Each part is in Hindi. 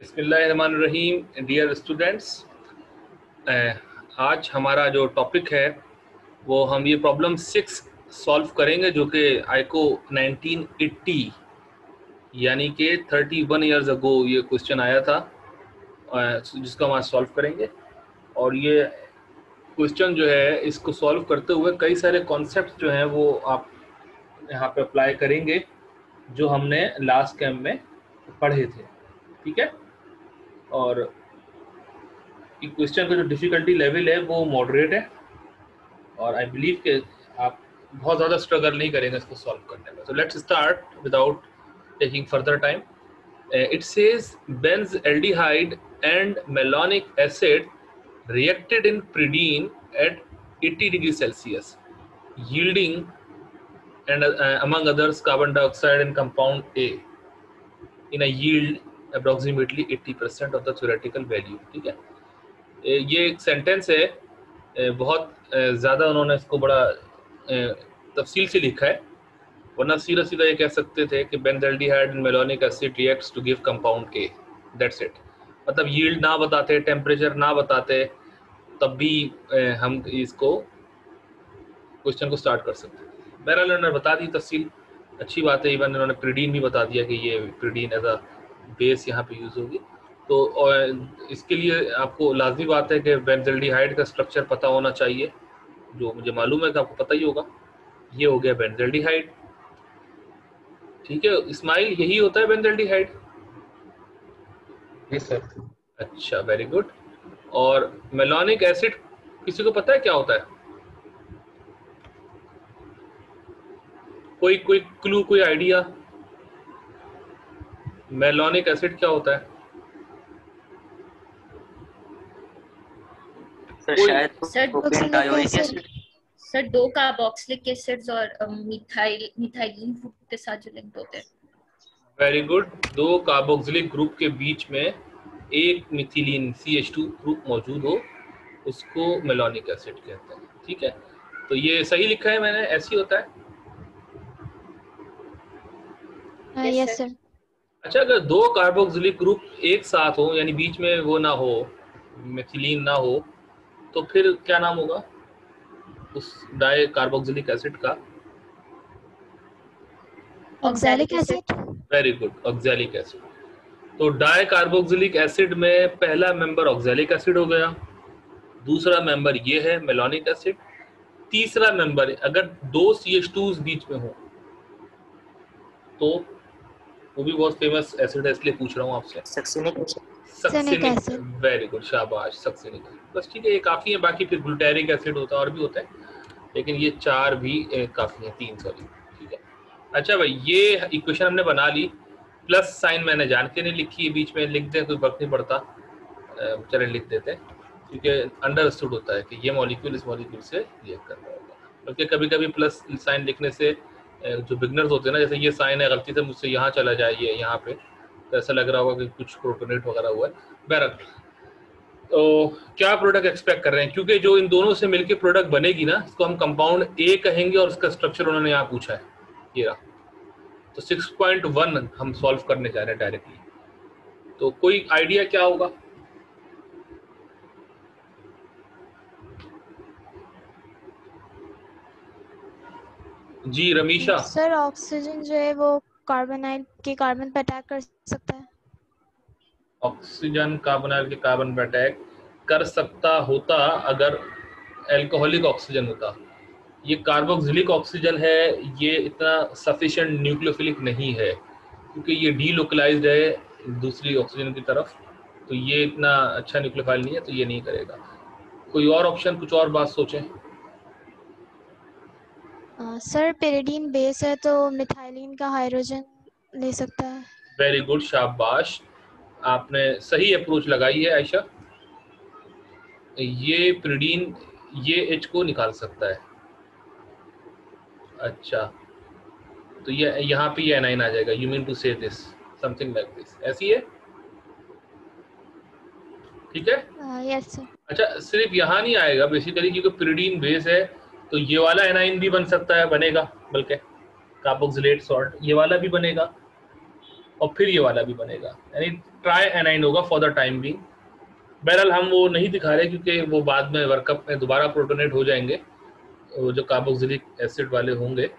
बिस्मिल्लाहिर्रहमानिर्रहीम। डियर स्टूडेंट्स, आज हमारा जो टॉपिक है वो हम ये प्रॉब्लम 6 सॉल्व करेंगे जो कि आईको 1980 यानी कि 31 ईयर्स अगो ये क्वेश्चन आया था, जिसको हम आज सॉल्व करेंगे। और ये क्वेश्चन जो है इसको सॉल्व करते हुए कई सारे कॉन्सेप्ट्स जो हैं वो आप यहाँ पे अप्लाई करेंगे जो हमने लास्ट कैम्प में पढ़े थे। ठीक है, और क्वेश्चन का जो डिफिकल्टी लेवल है वो मॉडरेट है और आई बिलीव कि आप बहुत ज़्यादा स्ट्रगल नहीं करेंगे इसको सॉल्व करने में। So let's start without taking further time. It says benzaldehyde and malonic acid reacted in pyridine at 80 degrees Celsius, yielding and among others carbon dioxide and compound A in a yield approximately 80% of the theoretical value। ठीक है, ये एक सेंटेंस है, बहुत ज़्यादा उन्होंने इसको बड़ा तफसील से लिखा है, वरना सीधा सीधा ये कह सकते थे कि benzaldehyde and malonic acid reacts to give compound A, that's it. मतलब यील्ड ना बताते, टेम्परेचर ना बताते, तब भी हम इसको क्वेश्चन को स्टार्ट कर सकते थे। बहरहाल उन्होंने बता दी तफसील, अच्छी बात है। इवन उन्होंने प्रिडीन भी बता दिया कि ये प्रिडीन एज अ बेस यहाँ पे यूज़ होगी। तो इसके लिए आपको लाजमी बात है कि बेंजल्डिहाइड का स्ट्रक्चर पता होना चाहिए, जो मुझे मालूम है कि आपको पता ही होगा। ये हो गया बेंजल्डिहाइड। ठीक है इस्माइल, यही होता है बेंजल्डिहाइड? Yes sir. अच्छा, वेरी गुड। और मेलोनिक एसिड किसी को पता है क्या होता है? कोई क्लू, कोई आइडिया? मेलोनिक एसिड क्या होता है? सर शायद प्रोपेन डायोनिक एसिड। सर दो कार्बोक्सिलिक एसिड्स और मिथाइलिन ग्रुप के साथ जो लिंक होते हैं। Very good. दो कार्बोक्सिलिक ग्रुप के बीच में एक मिथिलीन CH2 ग्रुप मौजूद हो, उसको मेलोनिक एसिड कहते हैं। ठीक है, तो ये सही लिखा है मैंने, ऐसे ही होता है। Yes sir. अच्छा, अगर दो कार्बोक्सिलिक ग्रुप एक साथ हो, यानी बीच में वो ना हो, मिथिलीन ना हो, तो फिर क्या नाम होगा उस डाई कार्बोक्सिलिक एसिड का? Oxalic acid. Very good, oxalic acid. तो डाई कार्बोक्सिलिक एसिड में पहला मेंबर ऑक्सैलिक एसिड हो गया, दूसरा मेंबर ये है मेलोनिक एसिड, तीसरा मेंबर अगर दो CH2s बीच में हो तो वो भी बहुत फेमस एसिड है, इसलिए पूछ रहा हूँ आपसे। Succinic succinic. वेरी गुड, शाबाश, सक्सिनिक। बस ठीक है, ये काफ़ी है। बाकी फिर ग्लूटारिक एसिड होता है और भी होता है, लेकिन ये चार भी काफ़ी है, 3 सॉरी। ठीक है, अच्छा भाई, ये इक्वेशन हमने बना ली। प्लस साइन मैंने जान के नहीं लिखी है, बीच में लिख दें कोई फर्क नहीं पड़ता, चले लिख देते हैं, क्योंकि अंडरस्टूड होता है कि ये मॉलिक्यूल इस मॉलिक्यूल से रिएक्ट कर रहा होगा। बल्कि कभी कभी प्लस साइन लिखने से जो बिगनर्स होते हैं ना, जैसे ये साइन है, गलती से मुझसे यहाँ चला जाए, ये यहाँ पे, तो ऐसा लग रहा होगा कि कुछ प्रोटोनेट वगैरह हुआ है। बहरहाल, तो क्या प्रोडक्ट एक्सपेक्ट कर रहे हैं? क्योंकि जो इन दोनों से मिलकर प्रोडक्ट बनेगी ना, इसको हम कंपाउंड ए कहेंगे, और उसका स्ट्रक्चर उन्होंने यहाँ पूछा है, ये रहा। तो 6.1 हम सॉल्व करने जा रहे हैं डायरेक्टली। तो कोई आइडिया क्या होगा? जी रमीशा। सर ऑक्सीजन जो है वो कार्बोनाइल के कार्बन पर अटैक कर सकता है। ऑक्सीजन कार्बोनाइल के कार्बन पर अटैक कर सकता होता अगर एल्कोहलिक ऑक्सीजन होता। ये कार्बोक्सिलिक ऑक्सीजन है, ये इतना सफिशिएंट न्यूक्लियोफिलिक नहीं है, क्योंकि ये डीलोकलाइज्ड है दूसरी ऑक्सीजन की तरफ, तो ये इतना अच्छा न्यूक्लियोफाइल नहीं है, तो ये नहीं करेगा। कोई और ऑप्शन, कुछ और बात सोचें। सर पेरिडीन बेस है तो मिथाइलिन का हाइड्रोजन ले सकता है। वेरी गुड, शाबाश, आपने सही अप्रोच लगाई है आयशा। ये प्रिडीन ये H को निकाल सकता है। अच्छा, तो ये यहाँ पे ये एनाइन आ जाएगा। यू मीन टू से दिस समथिंग लाइक दिस, ऐसी है? ठीक है, यस सर। अच्छा, सिर्फ यहाँ नहीं आएगा बेसिकली, क्योंकि प्रिडीन बेस है, तो ये वाला एनाइन भी बन सकता है, बनेगा, बल्कि कार्बोक्सिलेट सॉल्ट ये वाला भी बनेगा। और फिर ये वाला भी बनेगा, यानी ट्राई एनाइन होगा फॉर द टाइम बीइंग। बहरहाल हम वो नहीं दिखा रहे क्योंकि वो बाद में वर्कअप में दोबारा प्रोटोनेट हो जाएंगे, वो जो कार्बोक्सिलिक एसिड वाले होंगे।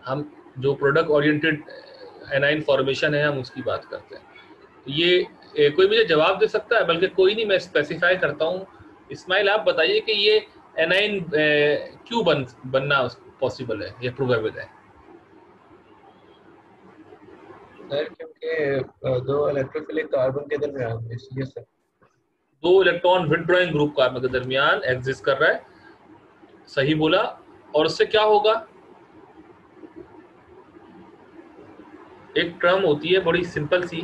हम जो प्रोडक्ट ओरिएंटेड एनाइन फॉर्मेशन है हम उसकी बात करते हैं। तो ये कोई मुझे जवाब दे सकता है? बल्कि कोई नहीं, मैं स्पेसिफाई करता हूँ। इस्माइल आप बताइए कि ये एनाइन क्यों बनना पॉसिबल है या प्रोबेबल है? सर क्योंकि दो इलेक्ट्रोफिलिक कार्बन के दरमियान, इसलिए सर। दो इलेक्ट्रॉन विथड्रॉइंग ग्रुप कार्बन के दरमियान एग्जिस्ट कर रहा है, सही बोला। और उससे क्या होगा? एक टर्म होती है बड़ी सिंपल सी,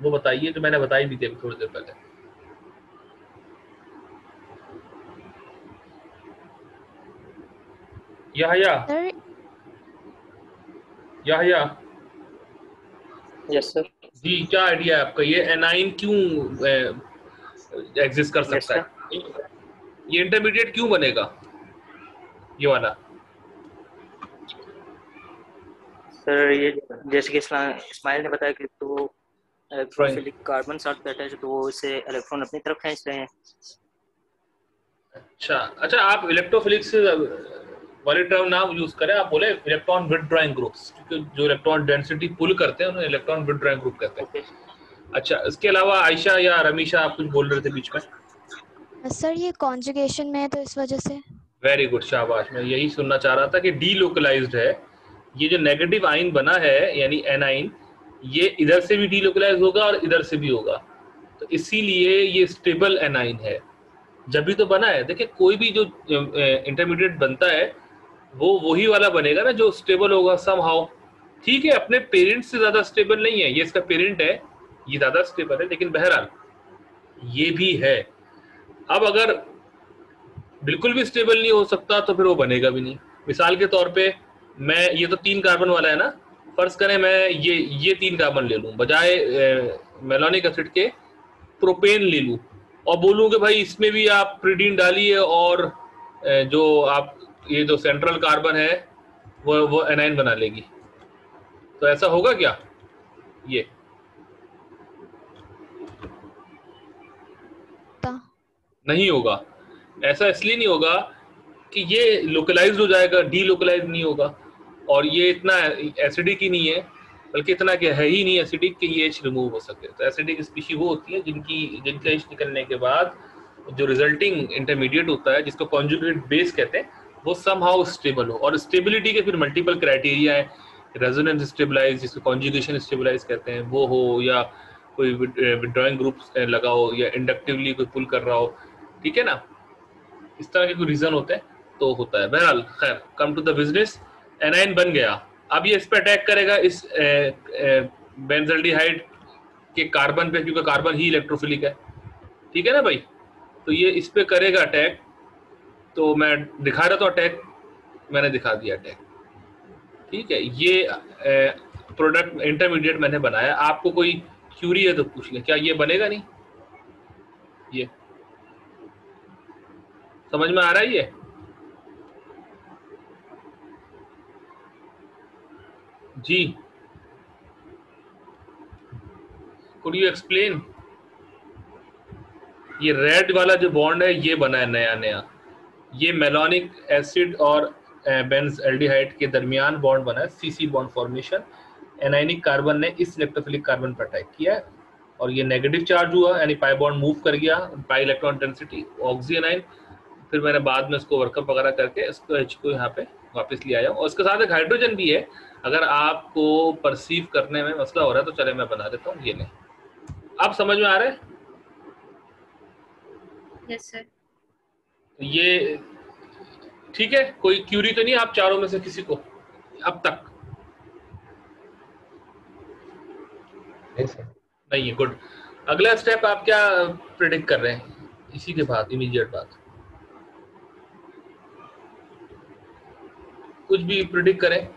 वो बताइए, जो मैंने बताई भी थी अभी थोड़ी देर पहले। Yahya yes sir. जी, क्या आइडिया है आपका? ये एनाइन क्यों एग्जिस्ट कर सकता है? ये इंटरमीडिएट क्यों बनेगा ये वाला? सर ये जैसे कि इस्माइल ने बताया कि तो इलेक्ट्रोफिलिक कार्बन साथ अटैच, तो वो इससे इलेक्ट्रॉन अपनी तरफ खींच रहे हैं। अच्छा, आप इलेक्ट्रोफिलिक्स वाली टर्म ना यूज करें, आप बोले इलेक्ट्रॉन विथड्रॉइंग ग्रुप्स, क्योंकि जो इलेक्ट्रॉन डेंसिटी पुल करते हैं उन्हें इलेक्ट्रॉन विथड्रॉइंग ग्रुप कहते हैं। अच्छा, इसके अलावा आयशा या रमीशा आप कुछ बोल रहे थे बीच में? सर ये कॉन्जुगेशन में है तो इस वजह से। वेरी गुड, शाबाश। मैं यही सुनना चाह रहा था कि डीलोकलाइज्ड है। ये जो नेगेटिव आइन बना है यानी एनाइन, ये इधर से भी डीलोकलाइज होगा और इधर से भी होगा, तो इसीलिए ये स्टेबल एनाइन है, जब भी तो बना है। देखिए कोई भी जो इंटरमीडिएट बनता है वो वही वाला बनेगा ना जो स्टेबल होगा समहाउ। ठीक है, अपने पेरेंट्स से ज्यादा स्टेबल नहीं है, ये इसका पेरेंट है, ये ज्यादा स्टेबल है, लेकिन बहरहाल ये भी है। अब अगर बिल्कुल भी स्टेबल नहीं हो सकता तो फिर वो बनेगा भी नहीं। मिसाल के तौर पे मैं, ये तो 3 कार्बन वाला है ना, फर्ज करें मैं ये 3 कार्बन ले लूं, बजाय मेलोनिक एसिड के प्रोपेन ले लूं और बोलूं कि भाई इसमें भी आप प्रीडीन डालिए और जो आप ये जो सेंट्रल कार्बन है वो एनाइन बना लेगी, तो ऐसा होगा क्या? ये नहीं होगा। ऐसा इसलिए नहीं होगा कि ये लोकलाइज्ड हो जाएगा, डीलोकलाइज नहीं होगा, और ये इतना एसिडिक ही नहीं है, बल्कि इतना कि है ही नहीं एसिडिक कि ये एच रिमूव हो सके। तो एसिडिक स्पीशी वो होती है जिनका एच निकलने के बाद जो रिजल्टिंग इंटरमीडिएट होता है, जिसको कॉन्जुगेट बेस कहते हैं, वो समहाउ स्टेबल हो। और स्टेबिलिटी के फिर मल्टीपल क्राइटेरिया है, रेजोनेंस स्टेबलाइज, जिसको कॉन्जुगेशन स्टेबलाइज कहते हैं, वो हो, या कोई विड्रॉइंग ग्रुप लगा हो, या इंडक्टिवली कोई पुल कर रहा हो, ठीक है ना, इस तरह के कोई रीजन होते हैं तो होता है। बहरहाल खैर, कम टू द बिजनेस, एनाइन बन गया। अब ये इस पे अटैक करेगा, इस बेंजल्डिहाइड के कार्बन पे, क्योंकि कार्बन ही इलेक्ट्रोफिलिक है, ठीक है ना भाई। तो ये इस पे करेगा अटैक, तो मैं दिखा रहा था अटैक, मैंने दिखा दिया अटैक, ठीक है। ये प्रोडक्ट इंटरमीडिएट मैंने बनाया, आपको कोई क्यूरी है तो पूछ ले, क्या ये बनेगा नहीं? ये समझ में आ रहा है? ये जी, कुड यू एक्सप्लेन? ये रेड वाला जो बॉन्ड है ये बना है नया, ये मेलोनिक एसिड और बेंजल्डिहाइड के दरमियान बॉन्ड बना है, CC bond formation. Anionic carbon ने इस इलेक्ट्रोफिलिक कार्बन पर अटैक किया है और ये नेगेटिव चार्ज हुआ, यानी पाई बॉन्ड मूव कर गया, pi electron density oxy A9. फिर मैंने बाद में इसको वर्कअप वगैरह करके इसको एच को यहाँ पे वापस ले आया हूँ, और इसके साथ एक हाइड्रोजन भी है। अगर आपको परसीव करने में मसला हो रहा है तो चले मैं बना देता हूँ, ये नहीं। आप समझ में आ रहा है? Yes sir. ये ठीक है, कोई क्यूरी तो नहीं आप चारों में से किसी को अब तक? नहीं है, गुड। अगला स्टेप आप क्या प्रेडिक्ट कर रहे हैं इसी के बाद, इमीडिएट बाद? कुछ भी प्रेडिक्ट करें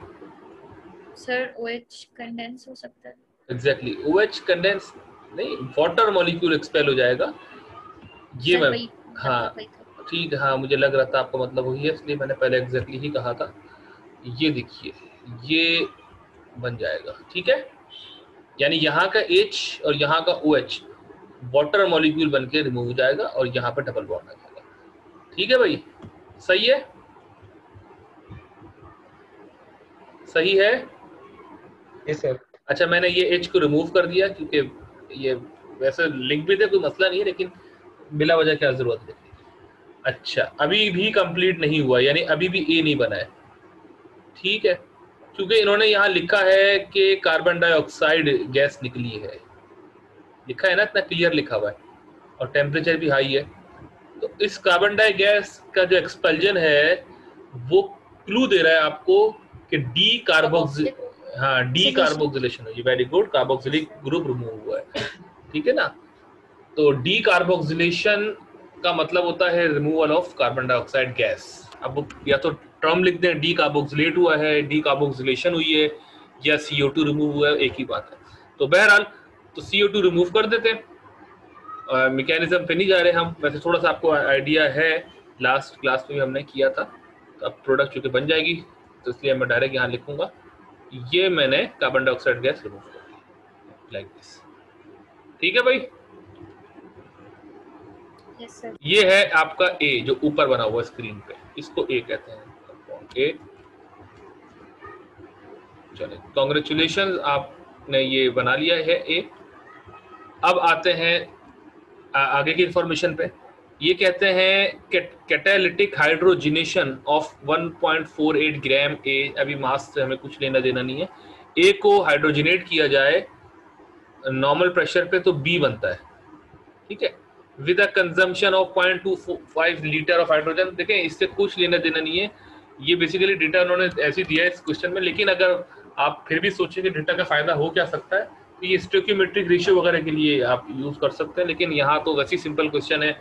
सर। OH कंडेंस हो सकता है। एग्जैक्टली, OH कंडेंस नहीं, वाटर मॉलिक्यूल एक्सपेल हो जाएगा। ये मैं, हाँ ठीक है, हाँ मुझे लग रहा था आपका मतलब वही है, इसलिए मैंने पहले एग्जैक्टली ही कहा था। ये देखिए, ये बन जाएगा, ठीक है। यानी यहाँ का H और यहाँ का OH वाटर मॉलिक्यूल बन के रिमूव हो जाएगा और यहाँ पे डबल बॉन्ड आ जाएगा, ठीक है भाई, सही है, सही है। Yes sir. अच्छा, मैंने ये H को रिमूव कर दिया क्योंकि ये वैसे लिंक भी थे, कोई मसला नहीं है, लेकिन बिला वजह क्या जरूरत है। अच्छा, अभी भी कंप्लीट नहीं हुआ, यानी अभी भी A नहीं बना है, ठीक है, क्योंकि इन्होंने यहाँ लिखा है कि कार्बन डाइऑक्साइड गैस निकली है, लिखा है ना, इतना क्लियर लिखा हुआ है, और टेम्परेचर भी हाई है। तो इस कार्बन डाई गैस का जो एक्सपल्जन है वो क्लू दे रहा है आपको कि डी कार्बोक्सिलेशन है। Very good, carboxylic group remove हुआ है, ठीक है ना। तो डी कार्बोक्सिलेशन का मतलब होता है removal of carbon dioxide gas. अब या तो टर्म लिख दें डी कार्बोक्सिलेट हुआ है, डी कार्बोक्सिलेशन हुई है, या CO2 रिमूव हुआ है, एक ही बात है। तो बहरहाल तो CO2 रिमूव कर देते हैं, मैकेनिज्म पे नहीं जा रहे हम, वैसे थोड़ा सा आपको आइडिया है, लास्ट क्लास में भी हमने किया था। तो अब प्रोडक्ट चूंकि बन जाएगी तो इसलिए मैं डायरेक्ट यहाँ लिखूंगा, ये मैंने कार्बन डाइऑक्साइड गैस रिमूव कर दी लाइक दिस, ठीक है भाई। Yes sir. ये है आपका A जो ऊपर बना हुआ स्क्रीन पे, इसको A कहते हैं, कंपाउंड A। चले, कांग्रेचुलेशन, आपने ये बना लिया है A। अब आते हैं आगे की इंफॉर्मेशन पे। ये कहते हैं catalytic hydrogenation of 1.48 gram A, अभी मास से हमें कुछ लेना देना नहीं है, A को हाइड्रोजिनेट किया जाए नॉर्मल प्रेशर पे तो B बनता है, ठीक है, with a consumption of 0.25 litre of hydrogen. देखें, इससे कुछ लेना देना नहीं है, ये बेसिकली डेटा उन्होंने ऐसे दिया है इस क्वेश्चन में, लेकिन अगर आप फिर भी सोचें कि डेटा का फायदा हो क्या सकता है, तो ये स्टोइकियोमेट्रिक रेशियो वगैरह के लिए आप यूज कर सकते हैं। लेकिन यहाँ तो वैसी सिंपल क्वेश्चन है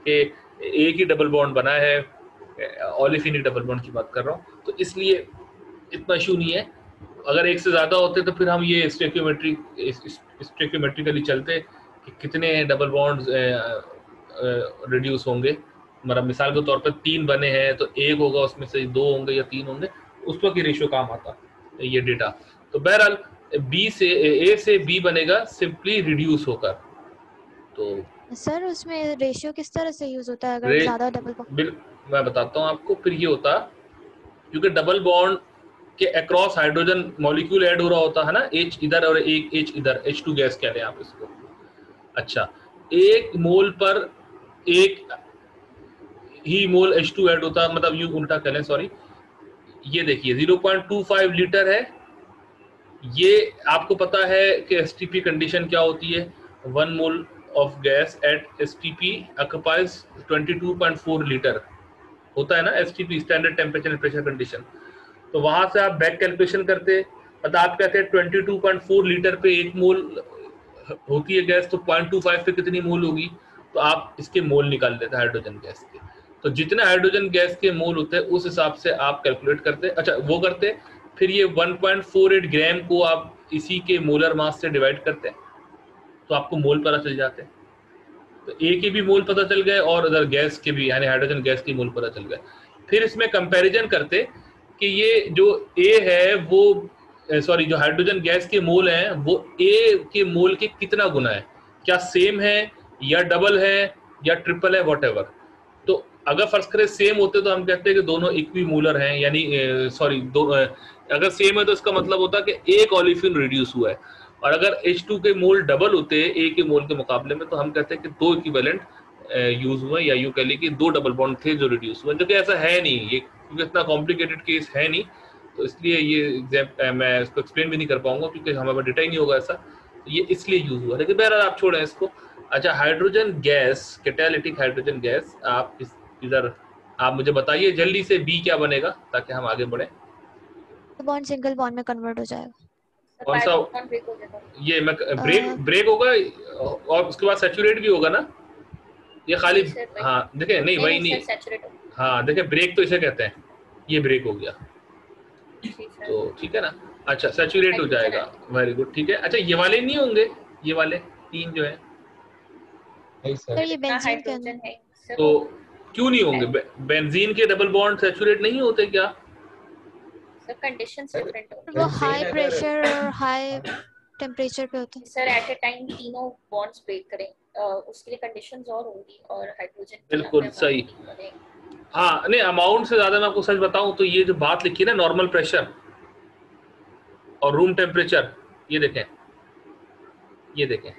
कि एक ही डबल बॉन्ड बना है, ओलेफिनिक डबल बॉन्ड की बात कर रहा हूँ, तो इसलिए इतना इशू नहीं है। अगर एक से ज़्यादा होते तो फिर हम ये स्टोइकियोमेट्रिकली चलते कि कितने डबल बॉन्ड्स रिड्यूस होंगे। मतलब मिसाल के तौर पर 3 बने हैं तो 1 होगा, उसमें से 2 होंगे या 3 होंगे, उस पर की रेशियो काम आता ये डेटा। तो बहरहाल A से B बनेगा सिंपली रिड्यूस होकर। तो सर उसमें रेशियो किस तरह से यूज होता है अगर ज्यादा डबल बॉन्ड? मैं बताता हूँ आपको। फिर ये होता, क्योंकि डबल बॉन्ड के अक्रॉस हाइड्रोजन मॉलिक्यूल ऐड हो रहा होता है ना, H इधर और एक H इधर, H2 गैस कहते हैं आप इसको। अच्छा, 1 मोल पर 1 ही मोल H2 ऐड होता है, मतलब यूं उल्टा करें, सॉरी, ये देखिए 0.25 लीटर है। ये आपको पता है कि STP कंडीशन क्या होती है, 1 mole of gas at STP occupies 22.4 litre होता है ना, STP standard temperature and pressure condition. तो वहां से आप बैक कैलकुलेशन करते, मतलब आप कहते हैं 22.4 लीटर पे 1 मोल होती है गैस, तो 0.25 पे कितनी मोल होगी, तो आप इसके मोल निकाल लेते हैं हाइड्रोजन गैस के। तो जितने हाइड्रोजन गैस के मोल होते हैं उस हिसाब से आप कैलकुलेट करते, अच्छा वो करते, फिर ये 1.48 ग्राम को आप इसी के मोलर मास से डिवाइड करते हैं तो आपको मोल पता चल जाते हैं। तो A के भी मोल पता चल गए और उधर गैस के भी, यानी हाइड्रोजन गैस के मोल पता चल गए। फिर इसमें कंपैरिजन करते कि ये जो A है वो, सॉरी, जो हाइड्रोजन गैस के मोल हैं वो A के मोल के कितना गुना है, क्या सेम है या डबल है या ट्रिपल है, व्हाटएवर। तो अगर फर्स्ट करें सेम होते तो हम कहते हैं कि दोनों इक्विमोलर हैं, यानी सॉरी अगर सेम है तो इसका मतलब होता है कि एक ओलेफिन रिड्यूस हुआ है, और अगर H2 के मोल डबल होते A के मोल के मुकाबले में तो हम कहते हैं कि 2 इक्विवेलेंट यूज हुए, या यूं कह लीजिए कि 2 डबल बॉन्ड थे जो रिड्यूस हुए, जो कि ऐसा है नहीं, ये क्योंकि इतना कॉम्प्लिकेटेड केस है नहीं, तो इसलिए ये मैं इसको एक्सप्लेन भी नहीं कर पाऊंगा क्योंकि हमारे पास डेटा ही नहीं होगा ऐसा, तो ये इसलिए यूज हुआ। लेकिन बहरहाल आप छोड़ें इसको। अच्छा, hydrogen gas, catalytic hydrogen gas, आप इधर आप मुझे बताइए जल्दी से B क्या बनेगा ताकि हम आगे बढ़े। बॉन्ड सिंगल बॉन्ड में कन्वर्ट हो जाएगा। कौन सा? ये ब्रेक होगा और उसके बाद सैचुरेट भी होगा ना, ये खाली, हाँ देखे नहीं वही नहीं, हाँ देखे ब्रेक तो इसे कहते हैं, ये ब्रेक हो गया तो ठीक है ना। अच्छा, सैचुरेट हो जाएगा, वेरी गुड, ठीक है। अच्छा, ये वाले नहीं होंगे, ये वाले 3 जो है सर ये बेंजीन के अंदर है, तो क्यों नहीं होंगे? बेंजीन के डबल बॉन्ड सैचुरेट नहीं होते क्या? सर कंडीशंस डिफरेंट होंगे। वो बेंजीन हाई अगर- प्रेशर और हाई टेम्परेचर पे होता है। सर एट ए टाइम तीनों बॉन्ड्स ब्रेक करें, उसके लिए कंडीशंस और होंगी और हाइड्रोजन की यहाँ बिल्कुल पे सही। amount नहीं बढ़ेगी। हाँ नहीं, अमाउंट से ज्यादा मैं आपको सच बताऊं तो ये जो बात लिखी है ना, नॉर्मल प्रेशर और रूम टेम्परेचर, ये देखें, ये देखें,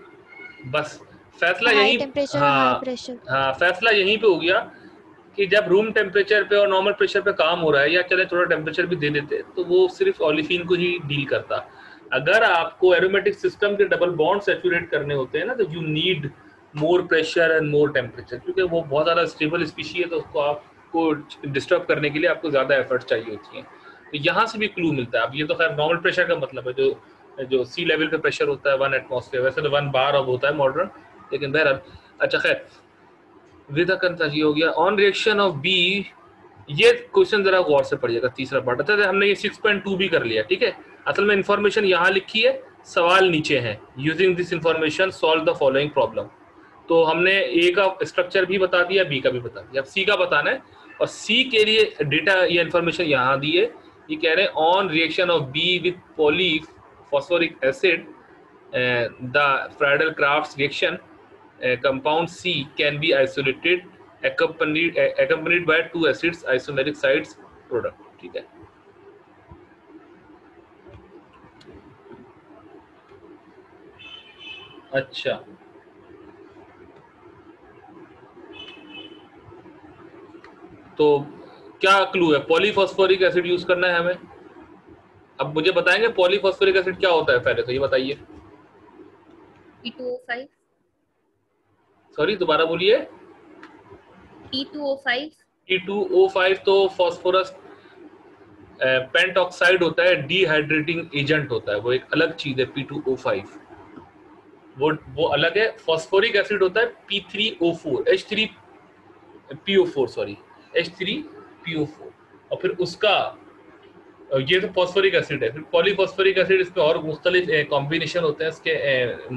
बस फैसला हाई यही, टेम्परेचर और हाई हाँ प्रेशर। हाँ, फैसला यहीं पे हो गया कि जब रूम टेम्परेचर पे और नॉर्मल प्रेशर पे काम हो रहा है, या चले थोड़ा टेम्परेचर भी दे देते, तो वो सिर्फ ओलिफिन को ही डील करता। अगर आपको एरोमेटिक सिस्टम के डबल बॉन्ड सैचुरेट करने होते हैं ना, तो you need more pressure and more temperature, क्योंकि वो बहुत ज़्यादा स्टेबल स्पीशी है, तो उसको आपको डिस्टर्ब करने के लिए आपको ज़्यादा एफर्ट चाहिए होती हैं। तो यहाँ से भी क्लू मिलता है। अब ये तो खैर नॉर्मल प्रेशर का मतलब है, जो सी लेवल पे प्रेशर होता है 1 एटमॉस्फेयर, वैसे तो 1 बार अब होता है मॉडर्न, लेकिन बहरहाल अच्छा खैर विद कंताजी हो गया। ऑन रिएक्शन ऑफ बी, ये क्वेश्चन जरा गौर से पढ़िएगा, तीसरा पार्ट। अच्छा हमने ये 6.2 भी कर लिया, ठीक है। असल में इंफॉर्मेशन यहाँ लिखी है, सवाल नीचे है। Using this information solve the following problem. तो हमने ए का स्ट्रक्चर भी बता दिया, बी का भी बता दिया, अब सी का बताना है। और सी के लिए डेटा या इंफॉर्मेशन यहाँ दी है। ये कह रहे हैं on reaction of B with polyphosphoric acid the Friedl-craft reaction compound C can be isolated accompanied by two acids isomeric sides product, ठीक है। अच्छा तो क्या क्लू है? पॉलीफॉस्फोरिक एसिड यूज करना है हमें। अब मुझे बताएंगे पॉलीफॉस्फोरिक एसिड क्या होता है, पहले तो ये बताइए। P2O5। सॉरी दोबारा बोलिए। P2O5। P2O5 तो फॉस्फोरस पेंटऑक्साइड होता है, डिहाइड्रेटिंग एजेंट होता है, वो एक अलग चीज है। P2O5 वो अलग है। फॉस्फोरिक एसिड होता है P3O4 H3PO4 सॉरी H3PO4, और फिर उसका ये तो फॉस्फोरिक एसिड है। फिर पॉलीफॉस्फोरिक एसिड, इसमें और मुख्तलिफ कॉम्बिनेशन होते हैं, इसके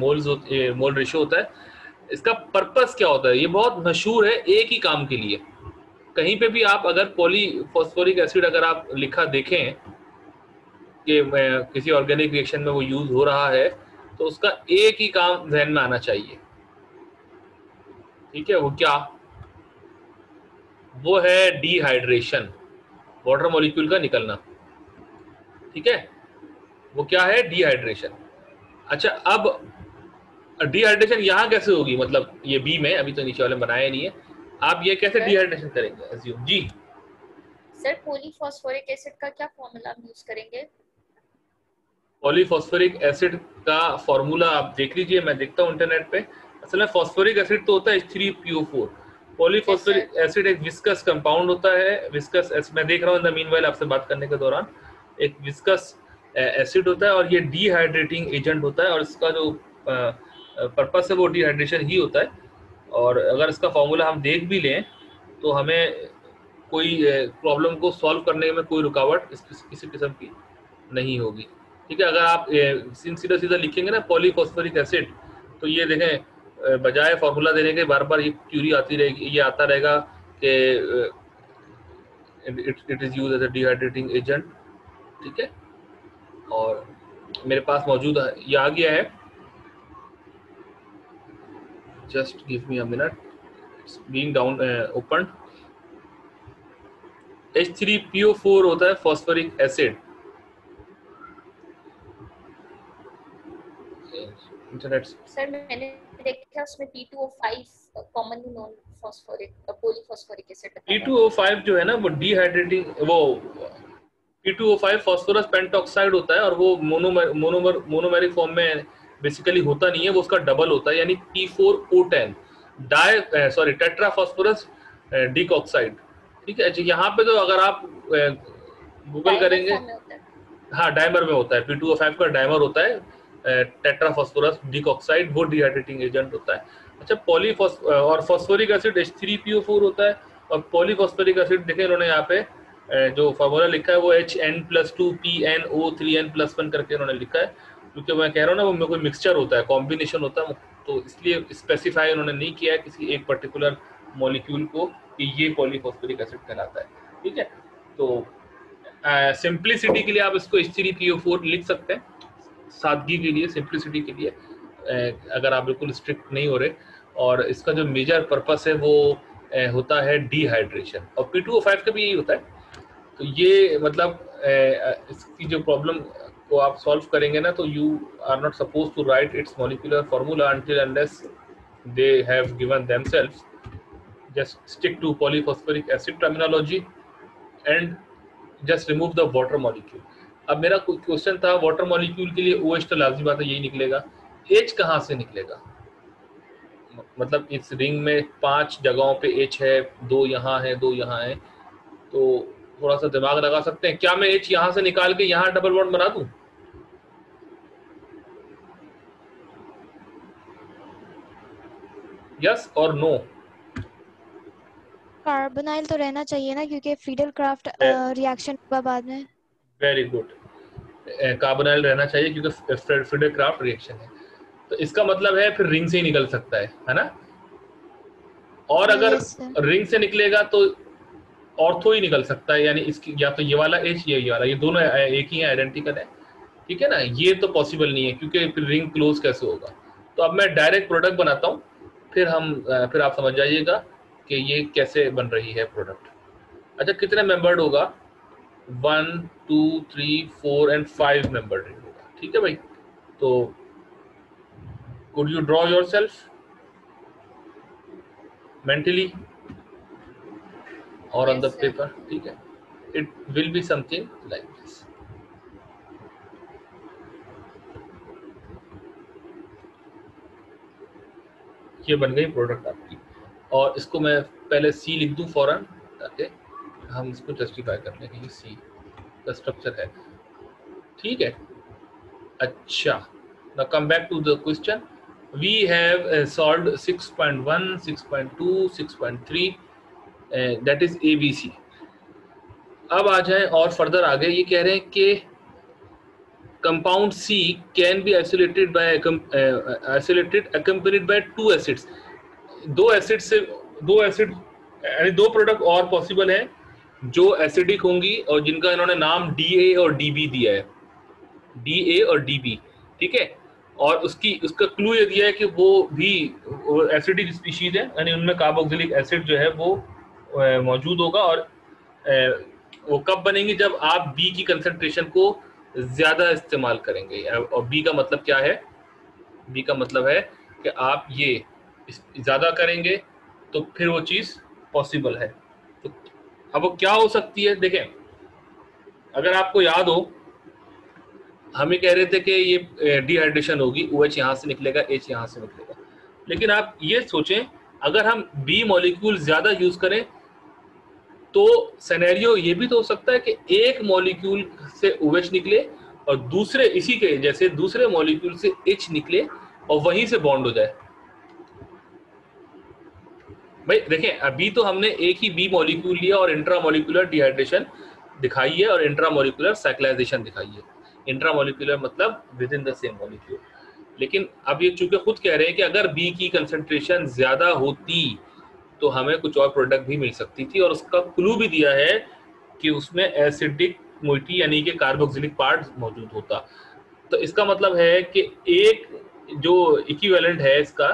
मोल रेशो होता है। इसका पर्पस क्या होता है, ये बहुत मशहूर है एक ही काम के लिए। कहीं पे भी आप अगर पॉलीफॉस्फोरिक एसिड अगर आप लिखा देखें कि किसी ऑर्गेनिक रिएक्शन में वो यूज हो रहा है, तो उसका एक ही काम ध्यान में आना चाहिए, ठीक है। वो क्या? वो है डिहाइड्रेशन, वाटर मॉलिक्यूल का निकलना, ठीक है। वो क्या है? डिहाइड्रेशन। अच्छा अब डिहाइड्रेशन यहाँ कैसे होगी, मतलब ये बी में, अभी तो नीचे वाले बनाया नहीं है, आप ये कैसे डिहाइड्रेशन करेंगे? अज्यूम जी सर पॉलीफॉस्फोरिक एसिड का क्या फॉर्मूला आप यूज करेंगे? पॉलीफॉस्फोरिक एसिड का फॉर्मूला आप देख लीजिए, मैं देखता हूँ इंटरनेट पे। असल में फॉस्फोरिक एसिड तो होता है H3PO4। पॉलीफॉस्फोरिक एसिड एक विस्कस कंपाउंड होता है। विस्कस, मैं देख रहा हूँ इन द मीनवाइल आपसे बात करने के दौरान, एक विस्कस एसिड होता है और ये डिहाइड्रेटिंग एजेंट होता है, और इसका जो पर्पस है वो डिहाइड्रेशन ही होता है। और अगर इसका फॉर्मूला हम देख भी लें तो हमें कोई प्रॉब्लम को सॉल्व करने में कोई रुकावट किसी किस्म की नहीं होगी, ठीक है। अगर आप सीधा सीधा लिखेंगे ना पॉलीफॉस्फोरिक एसिड, तो ये देखें बजाय फॉर्मूला देने के बार बार ये क्यूरी आती रहेगी, ये आता रहेगा कि it is used as a dehydrating agent, ठीक है। और मेरे पास मौजूद है, ये आ गया है, just give me a minute, it's being down open. H3PO4 होता है फॉस्फोरिक एसिड। इंटरनेट सर मैंने देखा उसमें P2O5 commonly known phosphoric polyphosphoric acid. P2O5 जो है ना वो डिहाइड्रेटिंग, वो P2O5 फास्फोरस पेंटॉक्साइड होता है, और वो मोनोमेरिक फॉर्म में बेसिकली होता नहीं है, वो उसका डबल होता है, यानी P4O10 टेट्रा फास्फोरस डिकॉक्साइड, ठीक है। यहाँ पे तो अगर आप गूगल करेंगे, हाँ डाइमर में होता है। P2O5 का डाइमर होता है टेट्रा फास्फोरस डिकॉक्साइड, वो डिहाइड्रेटिंग एजेंट होता है। अच्छा और फास्फोरिक एसिड H3PO4 होता है, और पॉलीफॉस्फोरिक एसिड देखें इन्होंने यहाँ पे जो फार्मूला लिखा है वो HN+2PNO3N+1 करके इन्होंने लिखा है, क्योंकि मैं कह रहा हूँ ना वो कोई मिक्सचर होता है, कॉम्बिनेशन होता है, तो इसलिए स्पेसिफाई उन्होंने नहीं किया है किसी एक पर्टिकुलर मॉलिक्यूल को कि ये पॉलीफॉस्फोरिक एसिड कहलाता है, ठीक है। तो सिंप्लिसिटी के लिए आप इसको H3PO4 लिख सकते हैं, सादगी के लिए, सिंप्लिसिटी के लिए, अगर आप बिल्कुल स्ट्रिक्ट नहीं हो रहे। और इसका जो मेजर पर्पस है वो होता है डिहाइड्रेशन, और P2O5 का भी यही होता है। तो ये मतलब इसकी जो प्रॉब्लम को आप सॉल्व करेंगे ना, तो you are not suppose to write its molecular formula until unless they have given themselves. Just stick to polyphosphoric acid terminology and just remove the water molecule. अब मेरा क्वेश्चन था वाटर मॉलिक्यूल के लिए OH तो लाजमी बात है यही निकलेगा, H कहाँ से निकलेगा? मतलब इस रिंग में 5 जगहों पे H है, 2 यहाँ है, 2 यहाँ है, तो थोड़ा सा दिमाग लगा सकते हैं। क्या मैं H यहाँ से निकाल के यहाँ डबल बॉन्ड बना दूं? यस और नो? कार्बोनाइल तो रहना चाहिए ना, क्योंकि फ्रीडल क्राफ्ट रिएक्शन होगा बाद में। वेरी गुड, कार्बोनाइल रहना चाहिए क्योंकि फ्रीडल क्राफ्ट रिएक्शन है। तो इसका मतलब है फिर रिंग से ही निकल सकता है ना? और अगर रिंग से निकलेगा तो ऑर्थो ही निकल सकता है, यानी इसकी या तो ये वाला H या ये वाला, ये दोनों एक ही है, आइडेंटिकल है, ठीक है ना? ये तो पॉसिबल नहीं है क्योंकि फिर रिंग क्लोज कैसे होगा। तो अब मैं डायरेक्ट प्रोडक्ट बनाता हूँ, फिर आप समझ जाइएगा कि ये कैसे बन रही है प्रोडक्ट। अच्छा, कितने मेंबर्ड होगा? 1 2 3 4 एंड 5 मेंबर्ड रिंग होगा, ठीक है भाई? तो could you draw yourself mentally or on the paper? ठीक है, it will be something like this. ये बन गई प्रोडक्ट आपकी, और इसको मैं पहले C लिख दूं फौरन ताकि हम इसको जस्टिफाई कर लें कि ये C का स्ट्रक्चर है, ठीक है? अच्छा, now come back to the question. We have solved 6.1, 6.2, 6.3, that is ABC. अब आ जाएं और फर्दर आगे, ये कह रहे हैं कि compound C can be isolated by accompanied by 2 acids. 2 acid यानी 2 प्रोडक्ट और पॉसिबल है जो एसिडिक होंगी और जिनका इन्होंने नाम DA और DB दिया है, DA और DB, ठीक है? और उसका क्लू ये दिया है कि वो भी एसिडिक स्पीशीज है, यानी उनमें कार्बोक्सिलिक एसिड जो है वो मौजूद होगा। और वो कब बनेंगी? जब आप B की कंसंट्रेशन को ज्यादा इस्तेमाल करेंगे। और B का मतलब क्या है? B का मतलब है कि आप ये ज्यादा करेंगे तो फिर वो चीज पॉसिबल है। तो अब वो क्या हो सकती है? देखें, अगर आपको याद हो, हम ये कह रहे थे कि ये डिहाइड्रेशन होगी, OH यहाँ से निकलेगा, H यहाँ से निकलेगा। लेकिन आप ये सोचें, अगर हम B मॉलिक्यूल ज्यादा यूज करें तो सिनेरियो ये भी तो हो सकता है कि एक मॉलिक्यूल से OH निकले और दूसरे इसी के जैसे दूसरे मॉलिक्यूल से H निकले और वहीं से बॉन्ड हो जाए। भाई देखें, अभी तो हमने एक ही B मॉलिक्यूल लिया और इंट्रामॉलिक्यूलर डिहाइड्रेशन दिखाई है और इंट्रामॉलिक्यूलर साइक्लाइजेशन दिखाई है। इंट्रामॉलिक्यूलर मतलब with in the same molecule. लेकिन अब ये चूंकि खुद कह रहे हैं कि अगर B की कंसंट्रेशन ज्यादा होती तो हमें कुछ और प्रोडक्ट भी मिल सकती थी, और उसका क्लू भी दिया है कि उसमें एसिडिक मोइटी यानी कि कार्बोक्सिलिक पार्ट मौजूद होता। तो इसका मतलब है कि एक जो इक्विवेलेंट है इसका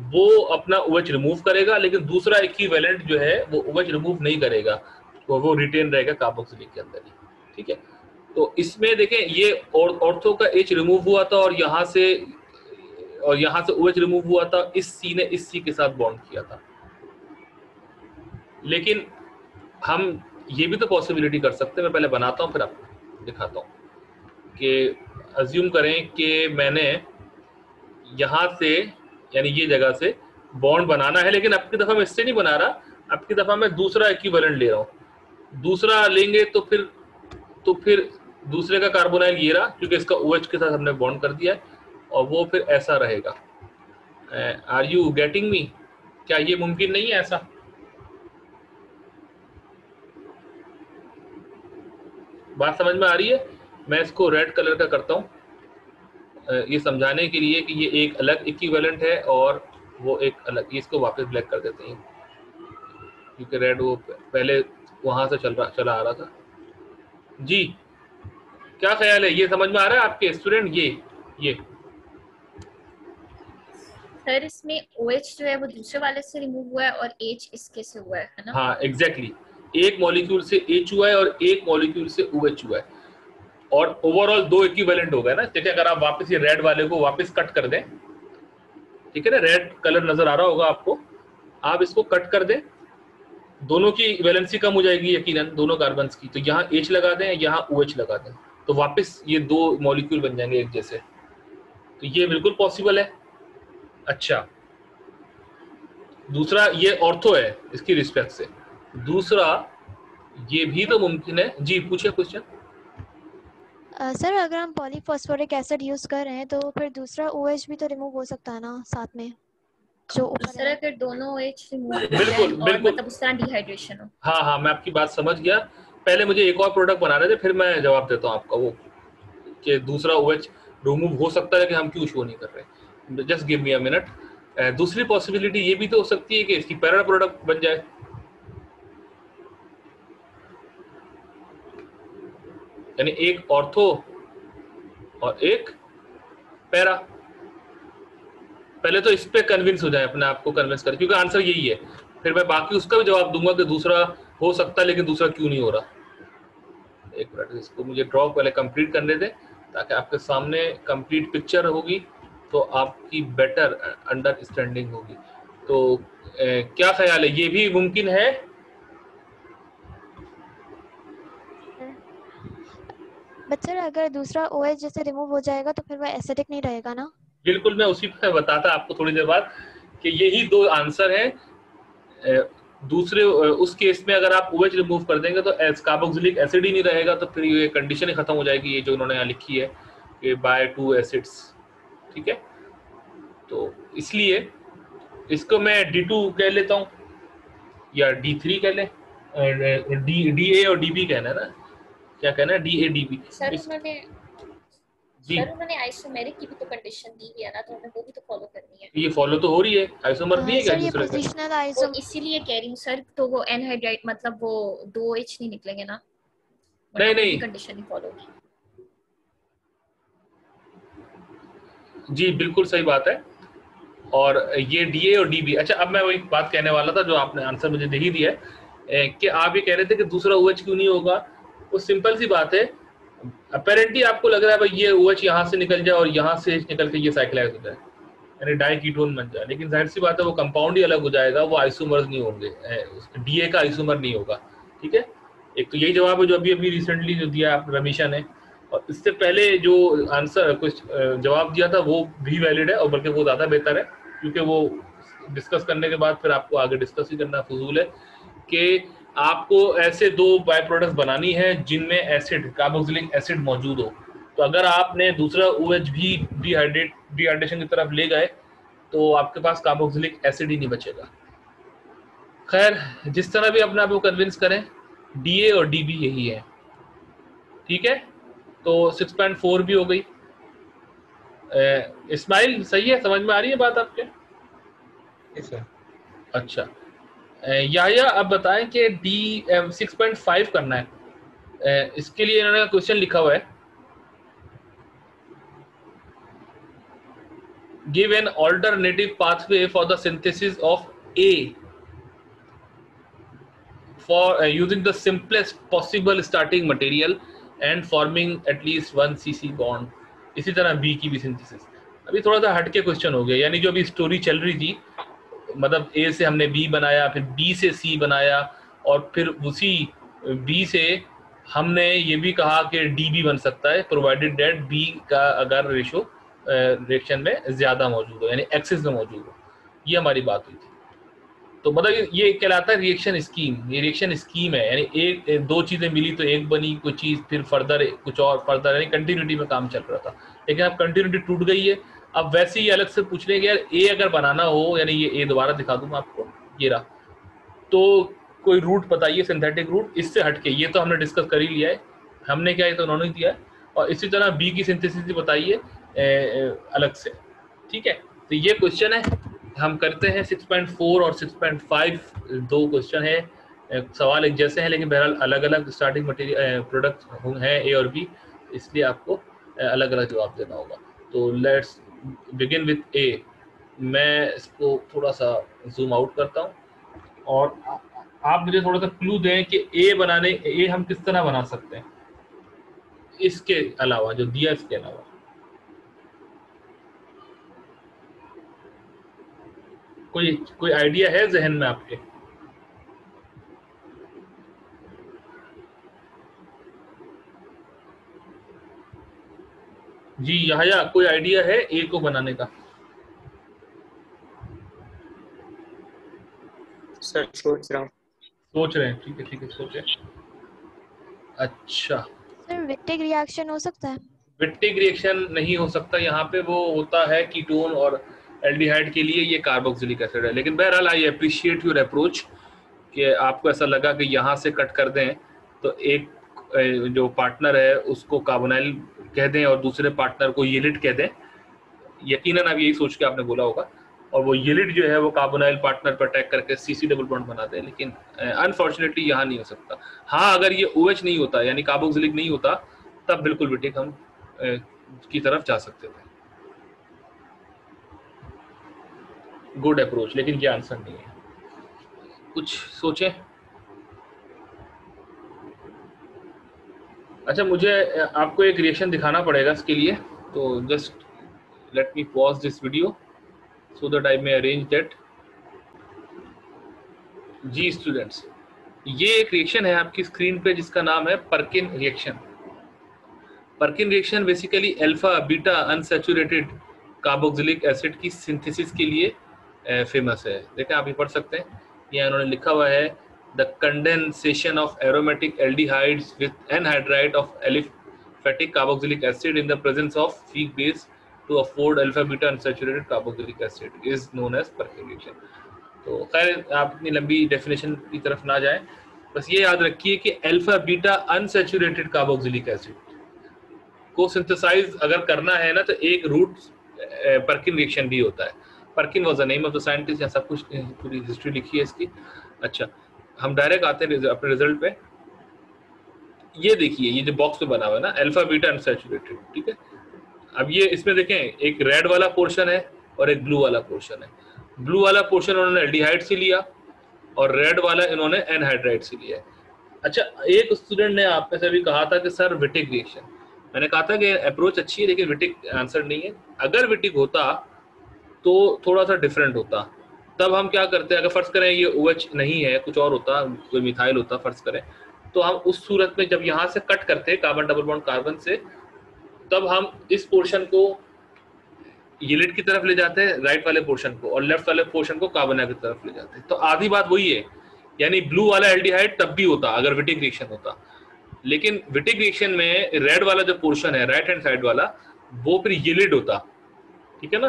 वो अपना OH रिमूव करेगा, लेकिन दूसरा इक्विवेलेंट जो है वो OH रिमूव नहीं करेगा, तो वो रिटेन रहेगा कार्बोक्सिलिक के अंदर ही, ठीक है? तो इसमें देखें, ये ऑर्थो का H रिमूव हुआ था और यहाँ से OH रिमूव हुआ था, इस C ने इस C के साथ बॉन्ड किया था। लेकिन हम ये भी तो पॉसिबिलिटी कर सकते हैं, मैं पहले बनाता हूँ फिर आपको दिखाता हूँ कि अज्यूम करें कि मैंने यहाँ से यानी ये जगह से बॉन्ड बनाना है, लेकिन अब की दफ़ा मैं इससे नहीं बना रहा, अब की दफ़ा मैं दूसरा इक्विवेलेंट ले रहा हूँ। दूसरा लेंगे तो फिर दूसरे का कार्बोनाइल ये रहा, क्योंकि इसका OH के साथ हमने बॉन्ड कर दिया है, और वो फिर ऐसा रहेगा। Are you getting me? क्या ये मुमकिन नहीं है ऐसा? बात समझ में आ रही है? मैं इसको रेड कलर का करता हूँ ये समझाने के लिए कि ये एक अलग इक्विवेलेंट है और वो एक अलग। इसको वापस ब्लैक कर देते हैं क्योंकि रेड वो पहले वहां से चला आ रहा था। जी क्या ख्याल है, ये समझ में आ रहा है आपके स्टूडेंट? ये सर इसमें OH जो है वो दूसरे वाले से रिमूव हुआ है और H इसके से हुआ है ना? हाँ एग्जैक्टली, एक मॉलिक्यूल से H हुआ है और एक मॉलिक्यूल से OH हुआ है, और ओवरऑल 2 इक्विवेलेंट हो गए ना। देखिए अगर आप वापस ये रेड वाले को वापस कट कर दें, ठीक है ना, रेड कलर नजर आ रहा होगा आपको, आप इसको कट कर दें, दोनों की वैलेंसी कम हो जाएगी यकीनन दोनों कार्बन्स की, तो यहाँ H लगा दें, यहाँ OH लगा दें, तो वापस ये 2 मॉलिक्यूल बन जाएंगे एक जैसे, तो ये बिल्कुल पॉसिबल है। अच्छा दूसरा ये ऑर्थो है इसकी रिस्पेक्ट से, दूसरा ये भी तो मुमकिन है। जी पूछिए क्वेश्चन। सर अगर हम पॉलीफॉस्फोरिक एसिड यूज कर रहे हैं तो फिर दूसरा OH भी तो रिमूव हो सकता है ना साथ में जो ऊपर सर है। अगर दोनों OH रिमूव हो जाए बिल्कुल और बिल्कुल, मतलब उस तरह डिहाइड्रेशन हो। हाँ मैं आपकी बात समझ गया। पहले मुझे एक और प्रोडक्ट बनाने थे, फिर मैं जवाब देता हूँ आपका, वो कि दूसरा OH रिमूव हो सकता है कि हम क्यों शो नहीं कर रहे। Just give me a minute. दूसरी पॉसिबिलिटी ये भी तो हो सकती है कि इसकी पैरा प्रोडक्ट बन जाए, यानी एक ऑर्थो और एक पैरा। पहले तो इस पे कन्विंस हो जाए, अपने आप को कन्विंस करें, क्योंकि आंसर यही है, फिर मैं बाकी उसका भी जवाब दूंगा कि दूसरा हो सकता है लेकिन दूसरा क्यों नहीं हो रहा। एक मिनट, इसको मुझे ड्रॉ पहले कंप्लीट करने दें ताकि आपके सामने कंप्लीट पिक्चर होगी, तो आपकी बेटर अंडरस्टैंडिंग होगी। तो क्या ख्याल है, ये भी मुमकिन है? बच्चा अगर दूसरा OH जैसे रिमूव हो जाएगा तो फिर वह एसिडिक नहीं रहेगा ना? बिल्कुल, मैं उसी पे बताता आपको थोड़ी देर बाद कि यही 2 आंसर हैं। दूसरे उस केस में अगर आप OH रिमूव कर देंगे तो कार्बोक्सिलिक एसिड ही नहीं रहेगा, तो फिर ये कंडीशन ही खत्म हो जाएगी, ये जो उन्होंने यहाँ लिखी है कि बाय 2 एसिड्स। ठीक है, तो इसलिए इसको मैं D2 कह लेता हूँ या D3 कह लें, DA और DB कहना है ना, क्या कहना है, DA DB। सर उन्होंने जी सर उन्होंने आइसोमेरिक की भी तो कंडीशन दी हुई है ना, तो हमें वो भी तो फॉलो करनी है। ये फॉलो तो हो रही है, आइसोमर नहीं है क्या सर ये दूसरे का? पोजिशनल तो आइसोम इसीलिए कह रही हूँ सर, तो वो एनहाइड्राइड मतलब वो 2 OH नहीं निकलेंगे ना, नहीं कंडीशन ही फॉलो होगी। जी बिल्कुल सही बात है। और ये DA और DB। अच्छा अब मैं वही बात कहने वाला था जो आपने आंसर मुझे दे ही दिया है, कि आप ये कह रहे थे कि दूसरा OH क्यों नहीं होगा। वो सिंपल सी बात है, अपेरेंटली आपको लग रहा है भाई ये OH यहाँ से निकल जाए और यहाँ से निकल के ये साइक्लाइज हो जाए, यानी डाइकीटोन बन जाए, लेकिन जाहिर सी बात है वो कंपाउंड ही अलग हो जाएगा, वो आइसोमर्स नहीं होंगे, DA का आइसोमर नहीं होगा। ठीक है, एक तो यही जवाब है जो अभी अभी रिसेंटली जो दिया आप रमीशा ने, और इससे पहले जो आंसर कुछ जवाब दिया था वो भी वैलिड है, और बल्कि वो ज़्यादा बेहतर है, क्योंकि वो डिस्कस करने के बाद फिर आपको आगे डिस्कस ही करना फजूल है कि आपको ऐसे 2 बाय प्रोडक्ट्स बनानी है जिनमें एसिड कार्बोक्सिलिक एसिड मौजूद हो। तो अगर आपने दूसरा OH भी डिहाइड्रेशन की तरफ ले गए तो आपके पास कार्बोक्सिलिक एसिड ही नहीं बचेगा। खैर जिस तरह भी अपने आप को कन्विंस करें, DA और DB यही है। ठीक है, तो 6.4 भी हो गई। इस्माइल सही है, समझ में आ रही है बात आपके? सर अच्छा याहिया अब बताएं कि D 6.5 करना है। इसके लिए इन्होंने क्वेश्चन लिखा हुआ है, give an alternative pathway for the synthesis of A for using the simplest possible starting material and forming at least 1 cc bond। इसी तरह B की भी सिंथेसिस। अभी थोड़ा सा हटके क्वेश्चन हो गया, यानी जो अभी स्टोरी चल रही थी, मतलब A से हमने B बनाया, फिर B से C बनाया, और फिर उसी B से हमने ये भी कहा कि D भी बन सकता है प्रोवाइडेड डेट B का अगर रेशो रिएक्शन में ज्यादा मौजूद हो, यानी एक्सिस में मौजूद हो। ये हमारी बात हुई थी। तो मतलब ये कहलाता है रिएक्शन स्कीम। ये रिएक्शन स्कीम है, यानी एक 2 चीजें मिली तो एक बनी कोई चीज, फिर फर्दर कुछ और फर्दर, यानी कंटिन्यूटी में काम चल रहा था, लेकिन अब कंटिन्यूटी टूट गई है। अब वैसे ही अलग से पूछ लेंगे यार A अगर बनाना हो, यानी ये A दोबारा दिखा दूं मैं आपको, ये रहा, तो कोई रूट बताइए सिंथेटिक रूट इससे हटके। ये तो हमने डिस्कस कर ही लिया है, हमने क्या है तो उन्होंने दिया है। और इसी तरह B की सिंथेसिस बताइए अलग से। ठीक है, तो ये क्वेश्चन है हम करते हैं 6.4 और 6.5 2 क्वेश्चन है। सवाल एक जैसे हैं लेकिन बहरहाल अलग अलग स्टार्टिंग मटेरियल प्रोडक्ट हैं ए और बी, इसलिए आपको अलग अलग जवाब देना होगा। तो लेट्स बिगिन विथ ए। मैं इसको थोड़ा सा जूम आउट करता हूँ और आप मुझे थोड़ा सा क्लू दें कि ए हम किस तरह बना सकते हैं इसके अलावा, जो दिया इसके अलावा। कोई आइडिया है जहन में आपके? जी यहाया, कोई आइडिया है ए को बनाने का? सर सोच रहा हूँ। सोच रहे हैं, ठीक है सोचे। अच्छा, सर विट्टिक रिएक्शन हो सकता है? विट्टिक रिएक्शन नहीं हो सकता यहाँ पे, वो होता है कीटोन और एल्डिहाइड के लिए, ये कार्बोक्सिलिक एसिड है। लेकिन बहरहाल आई अप्रिशिएट योर अप्रोच कि आपको ऐसा लगा कि यहाँ से कट कर दें तो एक जो पार्टनर है उसको कार्बोनाइल कह दें और दूसरे पार्टनर को येलिड कह दें। यकीनन आप यही सोच के आपने बोला होगा, और वो येलिड जो है वो कार्बोनाइल पार्टनर पर अटैक करके CC डबल बॉन्ड बनाते हैं। लेकिन अनफॉर्चुनेटली यहाँ नहीं हो सकता। हाँ, अगर ये OH नहीं होता यानी कार्बोक्सिलिक नहीं होता तब बिल्कुल विटिक हम की तरफ जा सकते थे। गुड अप्रोच, लेकिन ये आंसर नहीं है। कुछ सोचें। अच्छा, मुझे आपको एक रिएक्शन दिखाना पड़ेगा इसके लिए, तो just let me pause this video so that I may arrange that। जी स्टूडेंट्स, ये एक रिएक्शन है आपकी स्क्रीन पे जिसका नाम है Perkin reaction. Perkin reaction basically alpha beta unsaturated carboxylic acid की सिंथेसिस के लिए फेमस है। देखें, आप ये पढ़ सकते हैं, ये उन्होंने लिखा हुआ है the condensation of aromatic aldehydes with anhydride of aliphatic carboxylic acid in the presence of weak base to afford alpha beta unsaturated carboxylic acid is known as Perkin reaction। तो खैर आप इतनी लंबी डेफिनेशन की तरफ ना जाएं, बस ये याद रखिए कि alpha beta unsaturated carboxylic acid को सिंथेसाइज अगर करना है ना तो एक रूट पर्किन रिएक्शन भी होता है। Perkin was the name of the scientist, यहाँ सब कुछ पूरी हिस्ट्री लिखी है इसकी। अच्छा, हम डायरेक्ट आते हैं अपने रिजल्ट पे। ये देखिए, ये जो बॉक्स पे बना हुआ है ना, अल्फा बीटा अनसैचुरेटेड, ठीक है। अब ये इसमें देखें, एक रेड वाला पोर्शन है और एक ब्लू वाला पोर्शन है। ब्लू वाला पोर्शन उन्होंने एल्डिहाइड से लिया और रेड वाला इन्होंने एनहाइड्राइड से लिया है। अच्छा, एक स्टूडेंट ने आप में से भी कहा था कि सर विटिक रिएक्शन, मैंने कहा था कि अप्रोच अच्छी है लेकिन विटिक आंसर नहीं है। अगर विटिक होता तो थोड़ा सा डिफरेंट होता। तब हम क्या करते हैं, अगर फर्ज करें ये OH नहीं है, कुछ और होता, कोई मिथाइल होता फर्ज करें, तो हम उस सूरत में जब यहाँ से कट करते कार्बन डबल बॉन्ड कार्बन से, तब हम इस पोर्शन को येलिड की तरफ ले जाते हैं, राइट वाले पोर्शन को, और लेफ्ट वाले पोर्शन को कार्बोनाइल की तरफ ले जाते हैं। तो आधी बात वही है, यानी ब्लू वाला एल्डिहाइड तब भी होता अगर विटिक रिएक्शन होता। लेकिन विटिक रिएक्शन में रेड वाला जो पोर्शन है, राइट हैंड साइड वाला, वो फिर येलिड होता, ठीक है ना।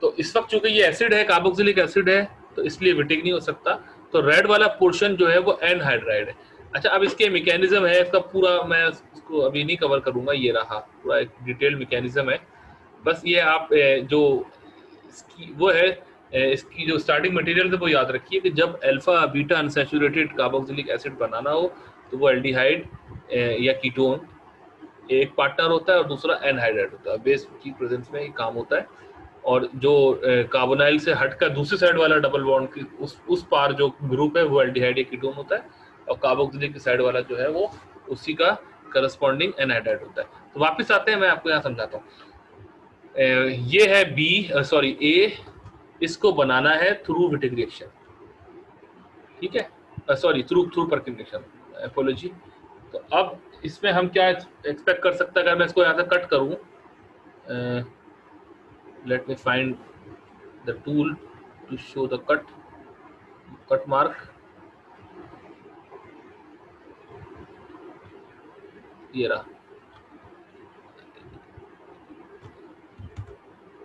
तो इस वक्त चूंकि ये एसिड है, कार्बोक्सिलिक एसिड है, तो इसलिए विटिक नहीं हो सकता। तो रेड वाला पोर्शन जो है वो एनहाइड्राइड है। अच्छा, अब इसके मैकेनिज्म है, इसका पूरा मैं इसको अभी नहीं कवर करूंगा, ये रहा पूरा एक डिटेल मैकेनिज्म है। बस ये आप जो इसकी वो है, इसकी जो स्टार्टिंग मटेरियल है वो याद रखिए कि जब alpha beta unsaturated carboxylic acid बनाना हो तो वो एल्डिहाइड या कीटोन एक पार्टनर होता है और दूसरा एनहाइड्राइड होता है। बेस की प्रेजेंस में ये काम होता है। और जो कार्बोनाइल से हटकर दूसरी साइड वाला डबल बॉन्ड की उस पार जो ग्रुप है वो एल्डिहाइड या कीटोन होता है, और कार्बोक्सिलिक की साइड वाला जो है वो उसी का करस्पॉन्डिंग एनहाइड्राइड होता है। तो वापस आते हैं, मैं आपको यहाँ समझाता हूँ। ये है ए, इसको बनाना है थ्रू विटिक रिएक्शन, ठीक है, थ्रू पर्किन रिएक्शन, एपोलॉजी। तो अब इसमें हम क्या एक्सपेक्ट कर सकते हैं, अगर मैं इसको यहाँ से कट करूँ, let me find the tool to show the cut mark. ये रहा,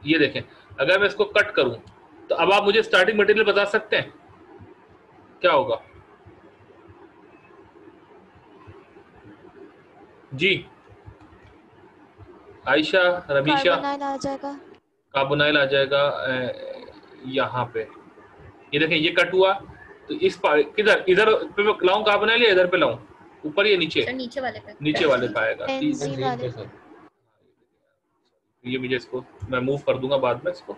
ये देखें, अगर मैं इसको कट करूं तो अब आप मुझे स्टार्टिंग मटेरियल बता सकते हैं क्या होगा? जी आयशा, रमीशा, कार्बोनाइल आ जाएगा यहाँ पे। ये देखें, ये कट हुआ, तो इस किधर, इधर पे लाऊं कार्बोनाइल या इधर पे लाऊं, ऊपर या नीचे? सर नीचे वाले पे। नीचे वाले पे आएगा। बेंजीन वाले। ये मुझे इसको मैं मूव कर दूंगा बाद में, इसको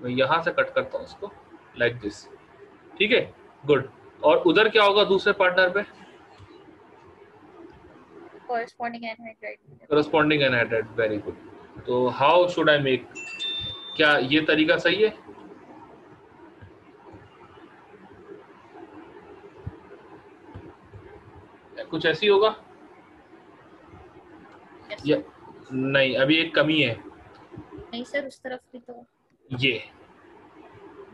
मैं यहाँ से कट करता हूँ इसको लाइक दिस, ठीक है, गुड। और उधर क्या होगा दूसरे पार्टनर पे? corresponding anhydride। corresponding anhydride, very good. तो हाउ शुड आई मेक, क्या ये तरीका सही है? कुछ ऐसी होगा या नहीं? अभी एक कमी है। नहीं सर, उस तरफ भी तो ये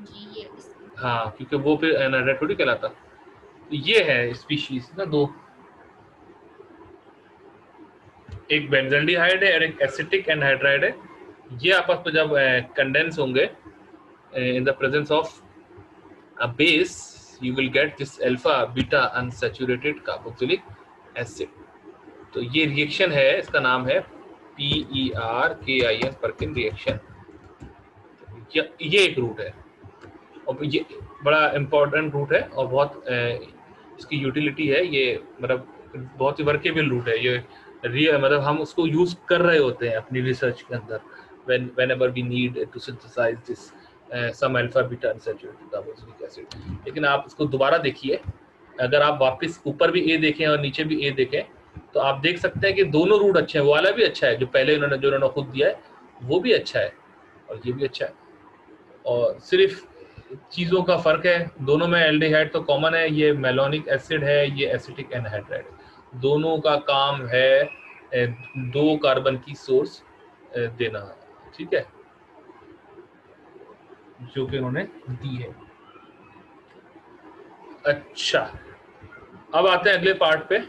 जी ये हाँ, क्योंकि वो फिर एनाहाइड्राइड थोड़ी कहलाता। तो ये है स्पीशीज ना दो, एक बेंजल्डिहाइड है और एक एसिटिक एनहाइड्राइड है। ये आपस में जब कंडेंस होंगे in the presence of a base, you will get this alpha beta unsaturated carboxylic acid। तो ये रिएक्शन है, इसका नाम है PERKIN पर्किन रिएक्शन। ये एक रूट है और ये बड़ा इम्पोर्टेंट रूट है और बहुत इसकी यूटिलिटी है। ये मतलब बहुत ही वर्केबल रूट है ये, मतलब हम उसको यूज कर रहे होते हैं अपनी रिसर्च के अंदर whenever we need to synthesize this some alpha beta unsaturated carboxylic acid। लेकिन आप इसको दोबारा देखिए, अगर आप वापस ऊपर भी ए देखें और नीचे भी ए देखें तो आप देख सकते हैं कि दोनों रूट अच्छे हैं। वो वाला भी अच्छा है जो पहले उन्होंने खुद दिया है, वो भी अच्छा है और ये भी अच्छा है। और सिर्फ चीज़ों का फ़र्क है, दोनों में एल्डिहाइड तो कॉमन है, ये मेलोनिक एसिड है, ये एसिटिक एनहाइड्राइड। दोनों का काम है 2 कार्बन की सोर्स देना, ठीक है, जो कि उन्होंने दी है। अच्छा, अब आते हैं अगले पार्ट पे।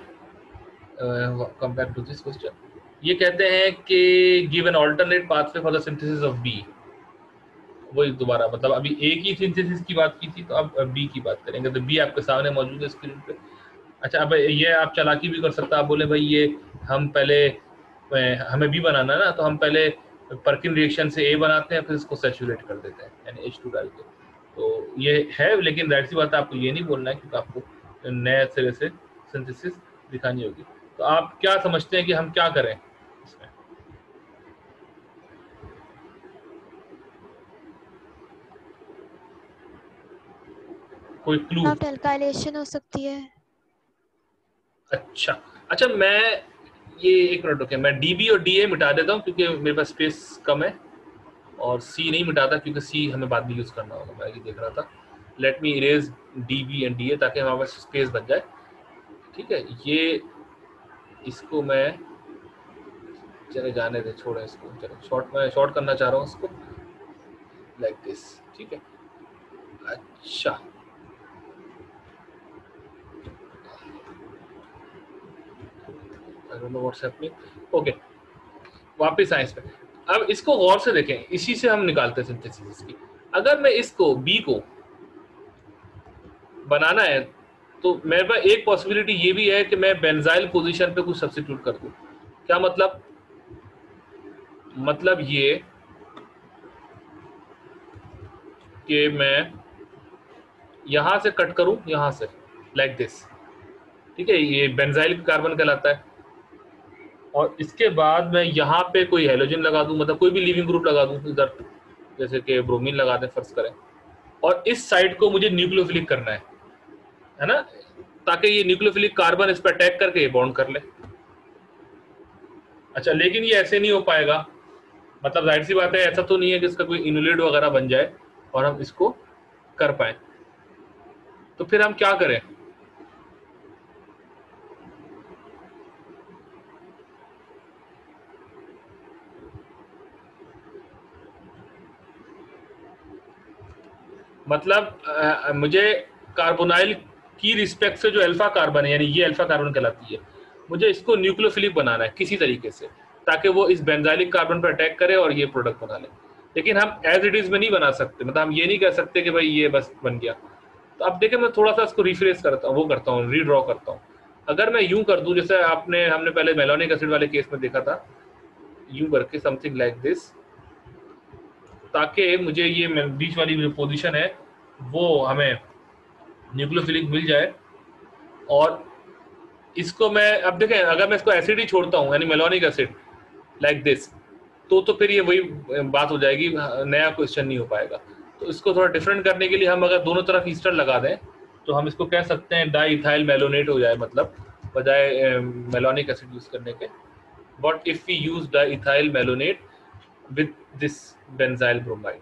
Come back to this question. ये कहते हैं कि give an alternate pathway for the synthesis of B. वही दोबारा, मतलब अभी ए की सिंथेसिस की बात की थी, तो अब बी की बात करेंगे। तो बी आपके सामने मौजूद है स्क्रीन पे। अच्छा, अब ये आप चालाकी भी कर सकते हैं, आप बोले भाई ये हम पहले हमें बी बनाना है ना, तो हम पहले पर्किन रिएक्शन से ए बनाते हैं, फिर इसको सैचुरेट कर देते हैं यानी H2 डाल के। तो ये है, लेकिन जाहिर सी बात है आपको ये नहीं बोलना है क्योंकि आपको नए सिरे से सिंथेसिस दिखानी होगी। तो आप क्या समझते हैं कि हम क्या करें इसमें? कोई क्लू? एल्काइलेशन हो सकती है। अच्छा, मैं ये एक मिनट रुके, मैं DB और DA मिटा देता हूँ क्योंकि मेरे पास स्पेस कम है, और C नहीं मिटाता क्योंकि C हमें बाद में यूज करना होगा। मैं ये देख रहा था, let me erase DB and DA ताकि हमारे पास स्पेस बच जाए, ठीक है। ये इसको मैं चले जाने दे, छोड़े इसको, चलो मैं शॉर्ट करना चाह रहा हूँ इसको लाइक दिस, ठीक है। अच्छा, I don't know what's happening. Okay, वापिस आए इस पे। अब इसको गौर से देखें, इसी से हम निकालते हैं सिंथेसिस की। अगर मैं इसको बी को बनाना है तो मेरे पास एक पॉसिबिलिटी ये भी है कि मैं बेंजाइल पोजीशन पे कुछ सब्स्टिट्यूट कर दूं। क्या मतलब ये कि मैं यहां से कट करूं, यहां से लाइक दिस, ठीक है, ये बेंजाइल कार्बन कहलाता है। और इसके बाद मैं यहाँ पे कोई हेलोजन लगा दूं, मतलब कोई भी लिविंग ग्रुप लगा दूं इधर, जैसे कि ब्रोमीन लगा दें फर्ज करें, और इस साइड को मुझे न्यूक्लियोफिलिक करना है ना, ताकि ये न्यूक्लियोफिलिक कार्बन इस पर अटैक करके बॉन्ड कर ले। अच्छा, लेकिन ये ऐसे नहीं हो पाएगा, मतलब जाहिर सी बात है ऐसा तो नहीं है कि इसका कोई इनुलेट वगैरह बन जाए और हम इसको कर पाए। तो फिर हम क्या करें? मतलब मुझे कार्बोनाइल की रिस्पेक्ट से जो अल्फा कार्बन है, यानी ये अल्फा कार्बन कहलाती है, मुझे इसको न्यूक्लियोफिलिक बनाना है किसी तरीके से, ताकि वो इस बेंजाइलिक कार्बन पर अटैक करे और ये प्रोडक्ट बना ले। लेकिन हम एज इट इज में नहीं बना सकते, मतलब हम ये नहीं कह सकते कि भाई ये बस बन गया। तो अब देखिए, मैं थोड़ा सा इसको रिफ्रेश करता हूँ, वो करता हूँ, रीड्रॉ करता हूँ। अगर मैं यूं कर दूं, जैसे हमने पहले मेलोनिक एसिड वाले केस में देखा था, यूं करके समथिंग लाइक दिस, ताकि मुझे ये बीच वाली जो पोजीशन है वो हमें न्यूक्लियोफिलिक मिल जाए, और इसको मैं अब देखें, अगर मैं इसको एसिड ही छोड़ता हूँ यानी मेलोनिक एसिड लाइक दिस, तो फिर ये वही बात हो जाएगी, नया क्वेश्चन नहीं हो पाएगा। तो इसको थोड़ा डिफरेंट करने के लिए हम अगर दोनों तरफ ईस्टर लगा दें तो हम इसको कह सकते हैं डाई इथाइल मेलोनेट हो जाए, मतलब बजाय मेलोनिक एसिड यूज करने के। But if we use diethyl malonate with this benzyl bromide.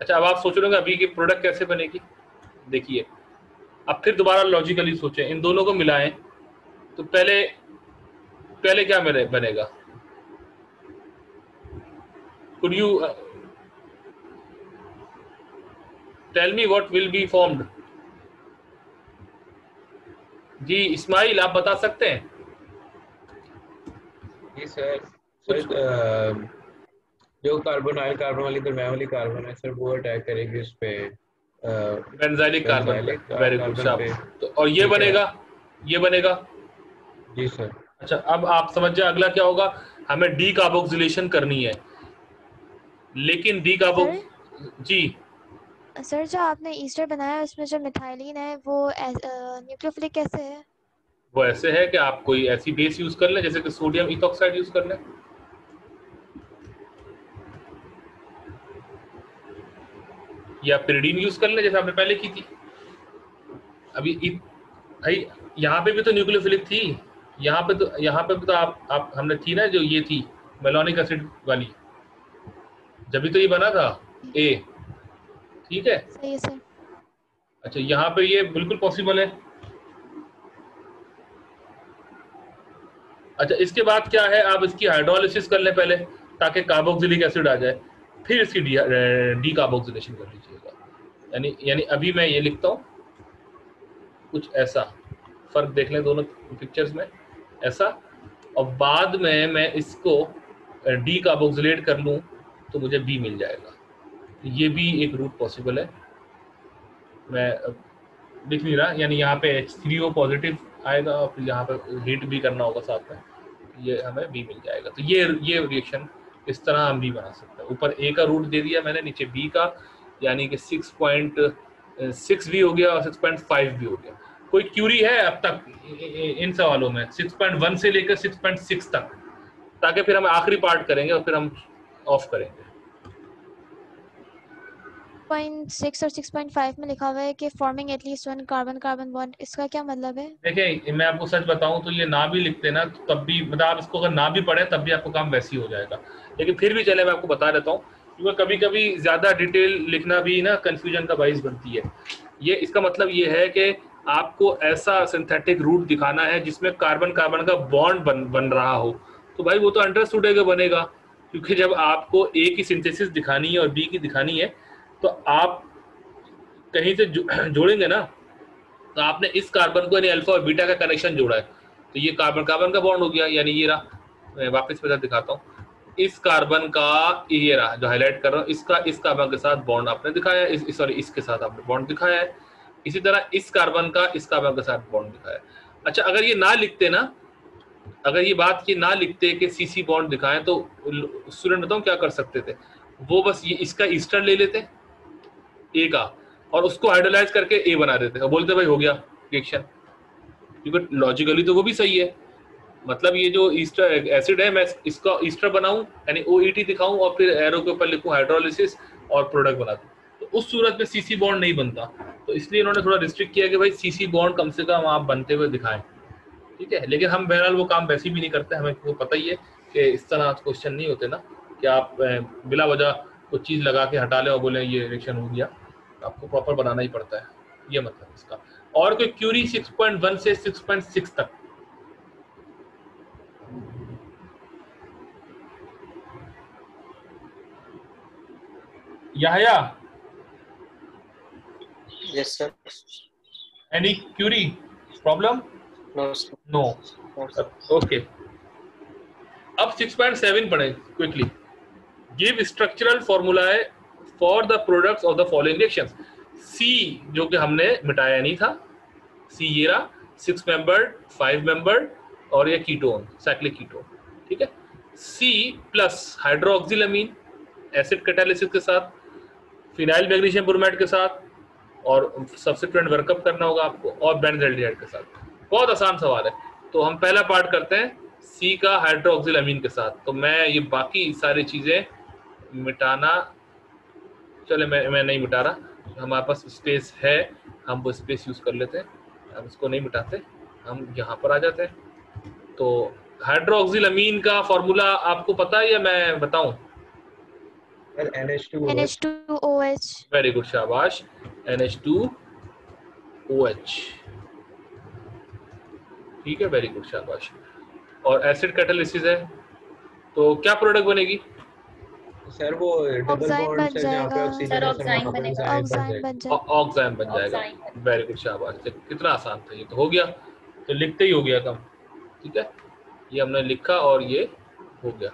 अच्छा, अब आप सोच रहे होंगे अभी की प्रोडक्ट कैसे बनेगी। देखिए, अब फिर दोबारा लॉजिकली सोचें, इन दोनों को मिलाएं तो पहले क्या बनेगा। Could you tell me what will be formed? जी इस्माइल, आप बता सकते हैं? जी सर। जो कार्बन वाली दरमियान वाली कार्बन है सर, वो अटैक करेगी उस पे बेंजाइलिक कार्बन पे। वेरी गुड शाबाश। तो और ये बनेगा जी सर। अच्छा, अब आप समझ जाए अगला क्या होगा। हमें डी कार्बोक्सिलेशन करनी है, लेकिन डी कार्बोक्स जी सर जो आपने ईस्टर बनाया है उसमें जो मिथाइलिन है वो न्यूक्लियोफिलिक कैसे है? वो ऐसे है कि आप कोई ऐसी बेस यूज कर लें, जैसे कि सोडियम इथॉक्साइड यूज कर लें, या पिरिडीन यूज कर लें जैसे आपने पहले की थी। अभी भाई यहाँ पे भी तो न्यूक्लियोफिलिक थी, यहाँ पे भी तो आप हमने थी ना, जो ये थी मेलोनिक एसिड वाली, जब भी तो ये बना था ए। ठीक है, सही है सर। अच्छा, यहाँ पे ये बिल्कुल पॉसिबल है। अच्छा, इसके बाद क्या है, आप इसकी हाइड्रोलिसिस कर लें पहले, ताकि कार्बोक्सिलिक एसिड आ जाए, फिर इसकी डी कार्बोक्सिलेशन कर लीजिएगा। यानी अभी मैं ये लिखता हूँ कुछ ऐसा, फर्क देख लें दोनों पिक्चर्स में, ऐसा, और बाद में मैं इसको डी कार्बोक्सिलेट कर लूँ तो मुझे बी मिल जाएगा। ये भी एक रूट पॉसिबल है। मैं लिख नहीं रहा, यानी यहाँ पे H3O पॉजिटिव आएगा और फिर यहाँ पे हीट भी करना होगा साथ में, ये हमें बी मिल जाएगा। तो ये रिएक्शन इस तरह हम बी बना सकते हैं। ऊपर ए का रूट दे दिया मैंने, नीचे बी का, यानी कि 6.6 भी हो गया और 6.5 भी हो गया। कोई क्यूरी है अब तक इन सवालों में 6.1 से लेकर 6.6 तक, ताकि फिर हम आखिरी पार्ट करेंगे और फिर हम ऑफ करेंगे। 6 और 6.5 में लिखा हुआ है कि forming at least one carbon bond, इसका क्या मतलब है? देखिए, मैं आपको सच बताऊं तो ये ना भी लिखते ना तो तब भी, मतलब आप इसको अगर ना भी पढ़े तब भी आपको काम वैसे ही हो जाएगा, लेकिन फिर भी चले मैं आपको बता देता हूँ, क्योंकि कभी कभी ज़्यादा डिटेल लिखना भी ना कन्फ्यूजन का बाइस बनती है। ये इसका मतलब ये है कि आपको ऐसा सिंथेटिक रूट दिखाना है जिसमें कार्बन कार्बन का बॉन्ड बन रहा हो, तो भाई वो तो अंडरस्टूड है कि बनेगा, क्योंकि जब आपको ए की सिंथेसिस दिखानी है और बी की दिखानी है तो आप कहीं से जोड़ेंगे ना, तो आपने इस कार्बन को यानी अल्फा और बीटा का कनेक्शन जोड़ा है, तो ये कार्बन कार्बन का बॉन्ड हो गया। यानी ये रहा, मैं वापस पे दिखाता हूँ, इस कार्बन का ये रहा जो हाईलाइट कर रहा हूँ, इसका इस कार्बन के साथ बॉन्ड आपने दिखाया है, सॉरी इसके साथ आपने बॉन्ड दिखाया है। इसी तरह इस कार्बन का इस कार्बन के साथ बॉन्ड दिखाया है। अच्छा, अगर ये ना लिखते ना, अगर ये बात की ना लिखते कि सीसी बॉन्ड दिखाएं, तो स्टूडेंट बताऊं क्या कर सकते थे, वो बस ये इसका ईस्टर ले लेते ए का और उसको हाइड्रोलाइज करके ए बना देते और बोलते भाई हो गया रिएक्शन, क्योंकि लॉजिकली तो वो भी सही है। मतलब ये जो ईस्टर एसिड है, मैं इसका ईस्टर बनाऊं यानी OET दिखाऊं और फिर एरो के ऊपर लिखूं हाइड्रोलिसिस और प्रोडक्ट बना दूं, तो उस सूरत में सीसी बॉन्ड नहीं बनता। तो इसलिए इन्होंने थोड़ा रिस्ट्रिक्ट किया कि भाई सीसी बॉन्ड कम से कम आप बनते हुए दिखाएं, ठीक है। लेकिन हम बहरहाल वो काम वैसे भी नहीं करते, हमें वो पता ही है कि इस तरह क्वेश्चन नहीं होते ना कि आप बिला वजह कुछ चीज़ लगा के हटा लें और बोले ये रिएक्शन हो गया, आपको प्रॉपर बनाना ही पड़ता है, ये मतलब इसका। और कोई क्यूरी 6.1 से 6.6 तक? Yahya, yes sir. Any query problem? No. Okay, अब 6.7 पढ़ें quickly. Give structural formulae for the products of the following reactions. C जो कि हमने मिटाया नहीं था, सी ये रहा, 6 मेंबर्ड 5 मेंबर्ड और ये कीटोन, साइक्लिक कीटोन, ठीक है। सी प्लस हाइड्रोक्सिलमीन एसिड कैटालिसिस के साथ, फिनाइल मैग्नीशियम ब्रोमाइड के साथ, और सब्स्टिट्यूएंट वर्कअप करना होगा आपको और बेंजल्डिहाइड के साथ। बहुत आसान सवाल है। तो हम पहला पार्ट करते हैं सी का हाइड्रोक्सिल अमीन के साथ। तो मैं ये बाकी सारी चीज़ें मिटाना, चले मैं नहीं मिटा रहा, हमारे पास स्पेस है, हम वो स्पेस यूज़ कर लेते हैं, हम इसको नहीं मिटाते, हम यहाँ पर आ जाते हैं। तो हाइड्रोक्सिल अमीन का फॉर्मूला आपको पता है या मैं बताऊं? NH2OH। वेरी गुड, शाबाश, NH2OH। ठीक है, वेरी गुड, शाबाश। और एसिड कैटालिसिस है तो क्या प्रोडक्ट बनेगी? सर वो डबल बॉन्ड है जहाँ पे ऑक्सीजन सर है, ऑक्साइन बनेगा। ऑक्साइन बन जाए। ऑक्साइन बन जाएगा। वेरी गुड, शाबाश। कितना आसान था ये, तो हो गया, तो लिखते ही हो गया काम। ठीक है, ये हमने लिखा और ये हो गया,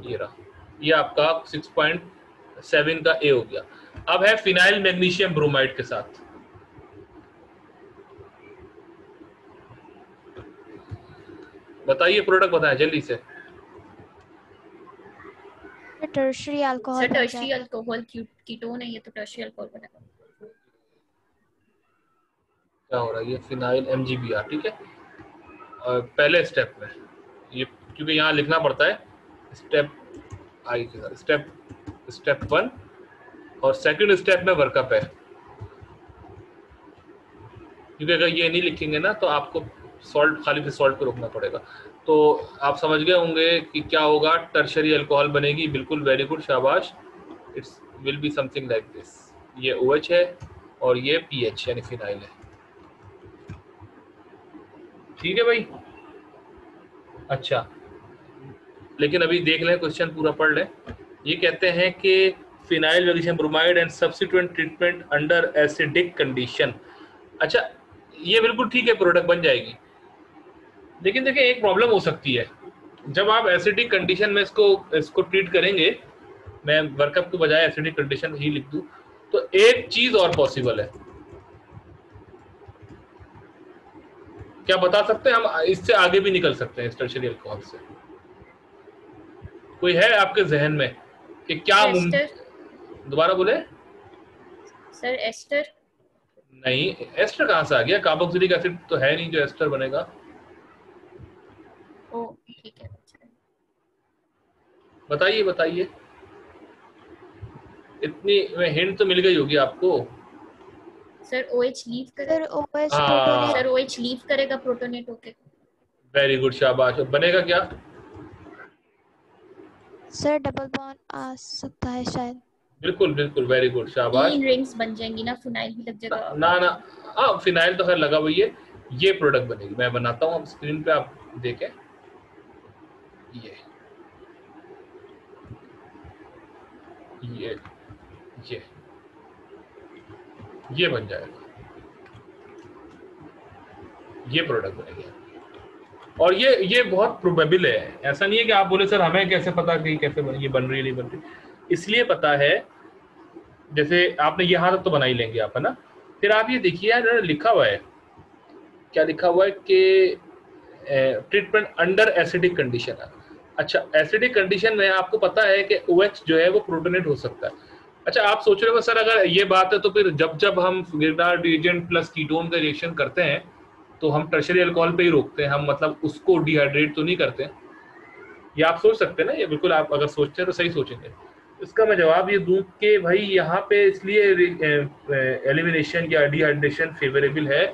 ये रहा, ये आपका 6.7 का ए हो गया। अब है फिनाइल मैग्नीशियम ब्रोमाइड के साथ। बताइए प्रोडक्ट बताएं जल्दी से। Tertiary alcohol. Sir tertiary alcohol ketone है ये, तो टर्शियरी अल्कोहल बनेगा। क्या हो रहा है, ये फिनाइल MgBr। ठीक है, और पहले स्टेप में ये, क्योंकि यहाँ लिखना पड़ता है स्टेप आई के साथ, स्टेप 1 और सेकंड स्टेप में वर्कअप है, क्योंकि अगर ये नहीं लिखेंगे ना तो आपको सॉल्ट, खाली फिर सॉल्ट पे रोकना पड़ेगा। तो आप समझ गए होंगे कि क्या होगा, टर्शियरी अल्कोहल बनेगी। बिल्कुल, वेरी गुड, शाबाश। It's will be something like this. ये OH है और ये PH यानी फिनाइल है। ठीक है भाई, अच्छा, लेकिन अभी देख लें, क्वेश्चन पूरा पढ़ लें। ये कहते हैं कि phenyl magnesium bromide and substituent treatment under acidic condition. अच्छा, ये बिल्कुल ठीक है, प्रोडक्ट बन जाएगी, लेकिन देखिए एक प्रॉब्लम हो सकती है। जब आप एसिडिक कंडीशन में इसको ट्रीट करेंगे, मैं वर्कअप के बजाय एसिडिक कंडीशन ही लिख दूं, तो एक चीज और पॉसिबल है। क्या बता सकते हैं? हम इससे आगे भी निकल सकते हैं, इस टर्शियरी अल्कोहल से। कोई है आपके जहन में कि क्या? दोबारा बोले सर। एस्टर? नहीं, एस्टर कहाँ से आ गया? कार्बोक्सिलिक एसिड तो है नहीं जो एस्टर बनेगा। ओ ठीक है, बताइए बताइए, इतनी हिंट तो मिल गई होगी आपको। सर OH लीव करेगा। सर OH हाँ। प्रोटोनेट। सर OH लीव करेगा प्रोटोनेट होके। वेरी गुड, शाबाश। बनेगा क्या? सर डबल बॉन्ड आ सकता है शायद। बिल्कुल बिल्कुल, वेरी गुड, शाबाश। 3 रिंग्स बन जाएंगी ना, फिनाइल भी लग जाएगा। ना ना, हाँ फिनाइल तो खैर लगा हुई है। ये प्रोडक्ट बनेगी, मैं बनाता हूँ, आप स्क्रीन पे आप देखें। ये बन जाएगा, ये प्रोडक्ट बनेगी। और ये बहुत प्रोबेबल है, ऐसा नहीं है कि आप बोले सर हमें कैसे पता कि कैसे ये बन रही है नहीं बन रही। इसलिए पता है, जैसे आपने यहाँ तक तो बना ही लेंगे आप, है ना। फिर आप ये देखिए यार, लिखा हुआ है, क्या लिखा हुआ है कि ट्रीटमेंट अंडर एसिडिक कंडीशन है। अच्छा, एसिडिक कंडीशन में आपको पता है कि OH जो है वो प्रोटोनेट हो सकता है। अच्छा, आप सोच रहे हो सर अगर ये बात है तो फिर जब हम गिरनार्ड रिएजेंट प्लस कीटोन का रिएक्शन करते हैं तो हम टर्शियरी अल्कोहल पे ही रोकते हैं, हम मतलब उसको डिहाइड्रेट तो नहीं करते। ये आप सोच सकते हैं ना, ये बिल्कुल आप अगर सोचते हैं तो सही सोचेंगे। इसका मैं जवाब ये दूं कि भाई यहाँ पे इसलिए एलिमिनेशन या डिहाइड्रेशन फेवरेबल है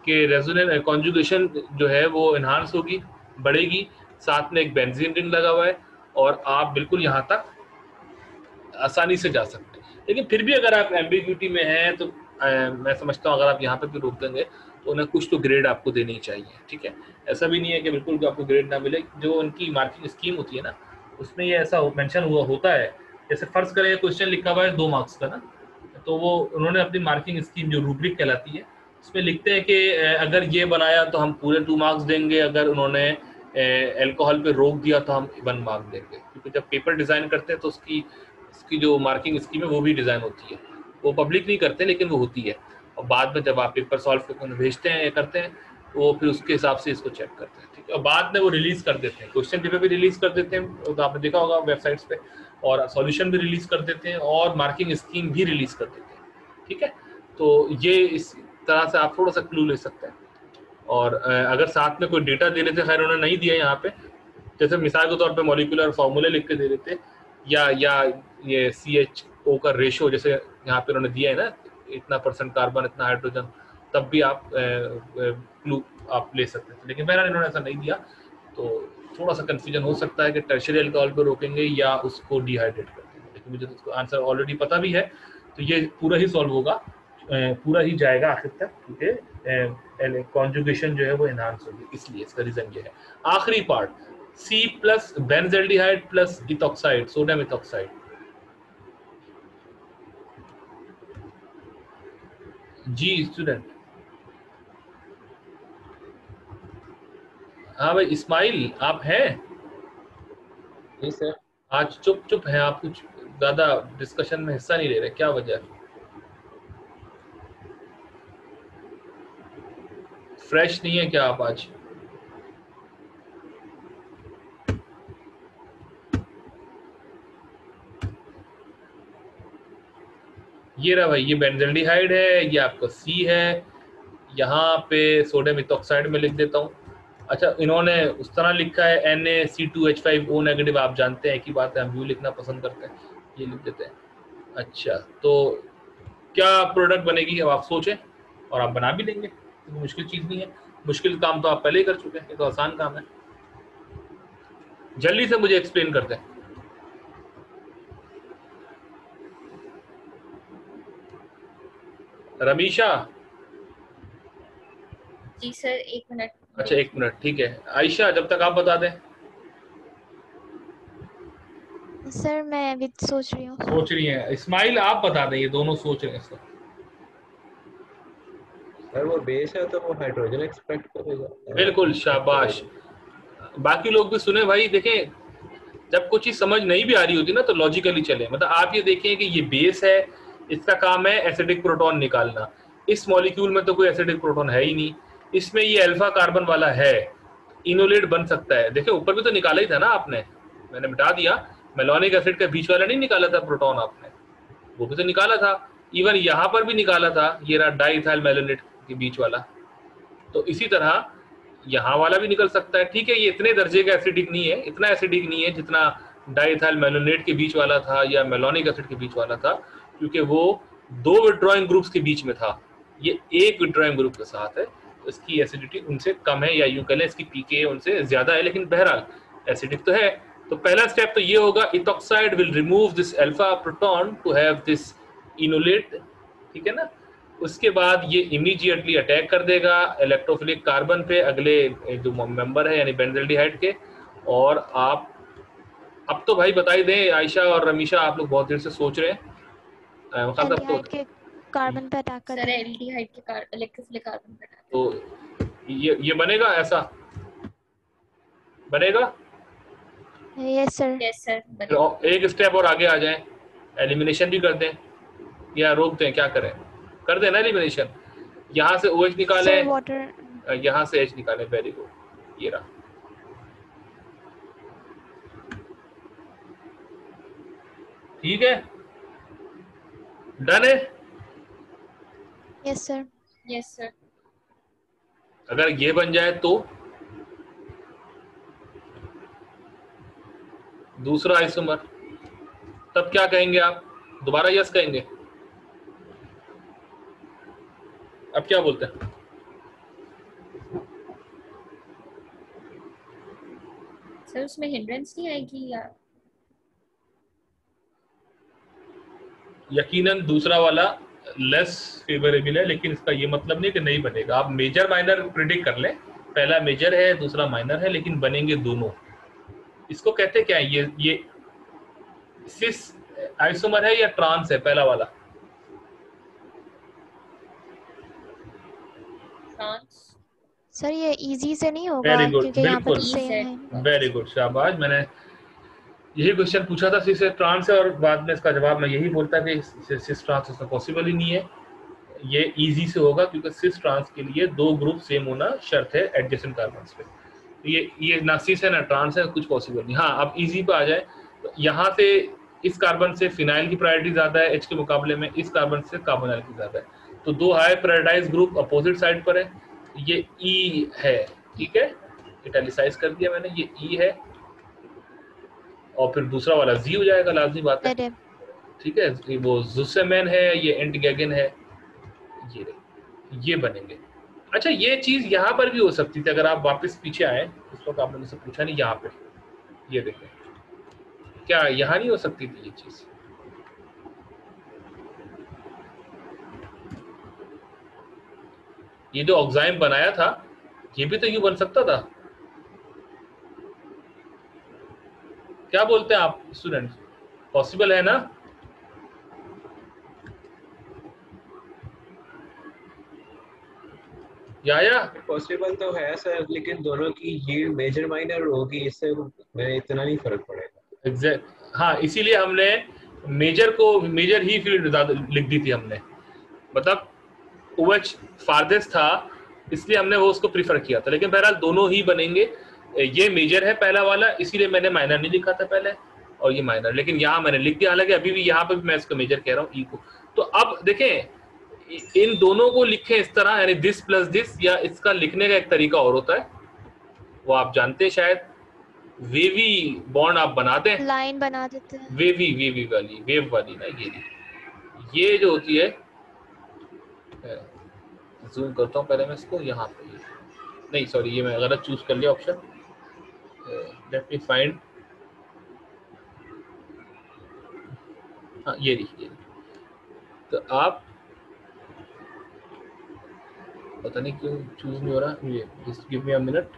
कि रेजोनेंस कॉन्जुगेशन जो है वो एनहांस होगी, बढ़ेगी, साथ में एक बेंजीन रिंग लगा हुआ है और आप बिल्कुल यहाँ तक आसानी से जा सकते हैं। लेकिन फिर भी अगर आप एम्बिग्यूटी में हैं तो मैं समझता हूँ अगर आप यहाँ पे भी रोक देंगे तो उन्हें कुछ तो ग्रेड आपको देनी चाहिए। ठीक है, ऐसा भी नहीं है कि बिल्कुल आपको ग्रेड ना मिले। जो उनकी मार्किंग स्कीम होती है ना, उसमें ये ऐसा मेंशन हुआ होता है, जैसे फर्ज करें क्वेश्चन लिखा हुआ है 2 मार्क्स का ना, तो वो उन्होंने अपनी मार्किंग स्कीम जो रूब्रिक कहलाती है उसमें लिखते हैं कि अगर ये बनाया तो हम पूरे 2 मार्क्स देंगे, अगर उन्होंने अल्कोहल पे रोक दिया तो हम 1 मार्क देंगे। क्योंकि जब पेपर डिज़ाइन करते हैं तो उसकी जो मार्किंग स्कीम है वो भी डिज़ाइन होती है, वो पब्लिक नहीं करते लेकिन वो होती है। और बाद में जब आप पेपर सॉल्व करके भेजते हैं या करते हैं वो फिर उसके हिसाब से इसको चेक करते हैं। ठीक है, और बाद में वो रिलीज कर देते हैं, क्वेश्चन पेपर भी रिलीज कर देते हैं, तो आपने देखा होगा वेबसाइट्स पे, और सॉल्यूशन भी रिलीज कर देते हैं और मार्किंग स्कीम भी रिलीज कर देते हैं। ठीक है, तो ये इस तरह से आप थोड़ा सा क्लू ले सकते हैं। और अगर साथ में कोई डेटा दे रहे थे, खैर उन्होंने नहीं दिया यहाँ पे, जैसे मिसाल के तौर पे मॉलिक्यूलर फार्मूले लिख के दे रहे थे, या ये CH-O का रेशो जैसे यहाँ पे उन्होंने दिया है ना, इतना % कार्बन इतना हाइड्रोजन, तब भी आप क्लू आप ले सकते थे। लेकिन बहरहाल इन्होंने ऐसा नहीं दिया, तो थोड़ा सा कंफ्यूजन हो सकता है कि टर्शियरी अल्कोहल पे रोकेंगे या उसको डिहाइड्रेट कर देंगे। लेकिन मुझे तो उसका आंसर ऑलरेडी पता भी है, तो ये पूरा ही सॉल्व होगा, पूरा ही जाएगा आखिर तक, क्योंकि कॉन्जुगेशन जो है वो एनहांस होगी, इसलिए इसका रीजन ये है। आखिरी part, C plus benzaldehyde plus ethoxide, sodium ethoxide. जी स्टूडेंट, हाँ भाई इस्माइल आप हैं? जी सर। आज चुप चुप हैं आप, कुछ ज्यादा डिस्कशन में हिस्सा नहीं ले रहे, क्या वजह? फ्रेश नहीं है क्या आप आज? ये रहा भाई, ये बेंजल्डिहाइड है, ये आपका C है, यहाँ पे सोडियम इथॉक्साइड में लिख देता हूँ। अच्छा, इन्होंने उस तरह लिखा है Na(C2H5O नेगेटिव, आप जानते हैं एक ही बात है, हम यू लिखना पसंद करते हैं, ये लिख देते हैं। अच्छा, तो क्या प्रोडक्ट बनेगी अब आप सोचें, और आप बना भी लेंगे, तो मुश्किल चीज़ नहीं है, मुश्किल काम तो आप पहले ही कर चुके हैं, ये तो आसान काम है। जल्दी से मुझे एक्सप्लेन करते हैं। रमीशा? जी सर, 1 मिनट। अच्छा 1 मिनट, ठीक है। आयशा, जब तक आप बता दें। सर मैं अभी सोच रही हूँ। सोच रही हैं। इस्माइल आप बता दें, ये दोनों सोच रहे हैं सर। सर वो बेस है तो वो हाइड्रोजन एक्सपेक्ट करेगा। बिल्कुल, शाबाश। बाकी लोग भी सुने भाई। देखें, जब कुछ चीज समझ नहीं भी आ रही होती ना, तो लॉजिकली चले। मतलब आप ये देखें कि ये बेस है, इसका काम है एसिडिक प्रोटॉन निकालना। इस मॉलिक्यूल में तो कोई एसिडिक प्रोटॉन है ही नहीं, इसमें ये अल्फा कार्बन वाला है, इनोलेट बन सकता है। देखें ऊपर भी तो निकाला ही था ना आपने, मैंने मिटा दिया। मेलोनिक एसिड का बीच वाला नहीं निकाला था प्रोटॉन आपने, वो भी तो निकाला था। इवन यहाँ पर भी निकाला था, ये रहा डाइथाइल मेलोनेट के बीच वाला। तो इसी तरह यहाँ वाला भी निकल सकता है। ठीक है, ये इतने दर्जे का एसिडिक नहीं है, इतना एसिडिक नहीं है जितना डाइथाइल मेलोनेट के बीच वाला था या मेलोनिक एसिड के बीच वाला था, क्योंकि वो 2 विड्रॉइंग ग्रुप्स के बीच में था, ये एक विड्रॉइंग ग्रुप के साथ है। तो इसकी एसिडिटी उनसे कम है, या यूं कह लें इसकी पीके उनसे ज्यादा है, लेकिन बहरहाल एसिडिक तो है। तो पहला स्टेप तो ये होगा, ethoxide will remove this alpha proton to have this enolate, ठीक है ना। उसके बाद ये इमीडिएटली अटैक कर देगा इलेक्ट्रोफिलिक कार्बन पे, अगले जो मेंबर है यानी बेंजल्डिहाइड के। और आप अब तो भाई बता ही दें, आयशा और रमीशा आप लोग बहुत देर से सोच रहे हैं। एल्डिहाइड के कार्बन पे अटैक कर सर देगा। एल्डिहाइड के इलेक्ट्रोफिलिक कार्बन पे अटैक। तो ये बनेगा, ऐसा बनेगा। Yes sir. यस सर, फिर एक स्टेप और आगे आ जाएं, एलिमिनेशन भी कर दें या रोक दें, क्या करें? कर दें ना एलिमिनेशन। यहाँ से OH निकालें, सर वाटर, यहाँ से H निकालें। वेरी गुड, ये रहा। ठीक है, डन है। Yes sir. Yes sir. अगर ये बन जाए तो दूसरा आइसोमर, तब क्या कहेंगे आप? दोबारा यस कहेंगे? अब क्या बोलते हैं? सर उसमें हिंड्रेंस नहीं आएगी या? यकीनन दूसरा वाला लेस फेवरेबल है, लेकिन इसका ये मतलब नहीं कि नहीं बनेगा। आप मेजर माइनर प्रिडिक्ट कर लें, पहला मेजर है दूसरा माइनर है, लेकिन बनेंगे दोनों। इसको कहते क्या है? ये सिस आइसोमर है या ट्रांस है पहला वाला? ट्रांस। सर ये इजी से नहीं होगा वेरी गुड, क्योंकि यहाँ पर बिल्कुल, सेम है। वेरी गुड, शाबाश। मैंने यही क्वेश्चन पूछा था, सिस ट्रांस है, और बाद में इसका जवाब मैं यही बोलता कि सिस ट्रांस इसमें पॉसिबल ही नहीं है। ये इजी से होगा क्योंकि सिस ट्रांस के लिए 2 ग्रुप सेम होना शर्त है एडजेसेंट कार्बन्स पे। तो ये ना सिस है ना ट्रांस है, कुछ पॉसिबल नहीं। हाँ, अब इजी पे आ जाए तो यहाँ से इस कार्बन से फिनाइल की प्रायोरिटी ज्यादा है H के मुकाबले में, इस कार्बन से कार्बोनाइल की ज्यादा है। तो दो high prioritise group opposite side पर है, ये E है, ठीक है, इटैलिसाइज कर दिया मैंने, ये E है, और फिर दूसरा वाला Z हो जाएगा, लाजमी बात है, ठीक है, वो ज़ुसेमैन है, ये एंटगैगन है, ये बनेंगे। अच्छा, ये चीज यहाँ पर भी हो सकती थी, अगर आप वापस पीछे आए, इस वक्त आपने मुझसे पूछा नहीं, यहाँ पे ये देखें, क्या यहाँ नहीं हो सकती थी ये चीज? ये जो ऑक्साइम बनाया था, ये भी तो यूं बन सकता था। क्या बोलते हैं आप स्टूडेंट, पॉसिबल है ना? या पॉसिबल तो है सर, लेकिन दोनों की ये मेजर माइनर होगी, इससे मैं इतना नहीं फर्क पड़ेगा। एग्जैक्ट, हाँ, इसीलिए हमने मेजर को मेजर ही फील्ड लिख दी थी हमने, मतलब OH फारदेस्ट था इसलिए हमने वो उसको प्रीफर किया था, लेकिन बहरहाल दोनों ही बनेंगे। ये मेजर है पहला वाला, इसीलिए मैंने माइनर नहीं लिखा था पहले, और ये माइनर, लेकिन यहाँ मैंने लिख दिया, हालांकि अभी भी यहाँ पे भी मैं इसको मेजर कह रहा हूँ E को। तो अब देखें, इन दोनों को लिखें इस तरह, यानी दिस प्लस दिस, या इसका लिखने का एक तरीका और होता है, वो आप जानते हैं शायद, वेवी बॉन्ड आप बना दें, लाइन बना देते हैं, वेवी वाली, वेव वाली ना, ये जो होती है, जूम करता हूँ पहले मैं इसको, यहाँ पे नहीं, सॉरी, ये मैं गलत चूज कर लिया ऑप्शन, लेट मी फाइंड, हाँ ये रही। तो आप, पता नहीं क्यों चूज नहीं हो रहा, ये just give me a minute,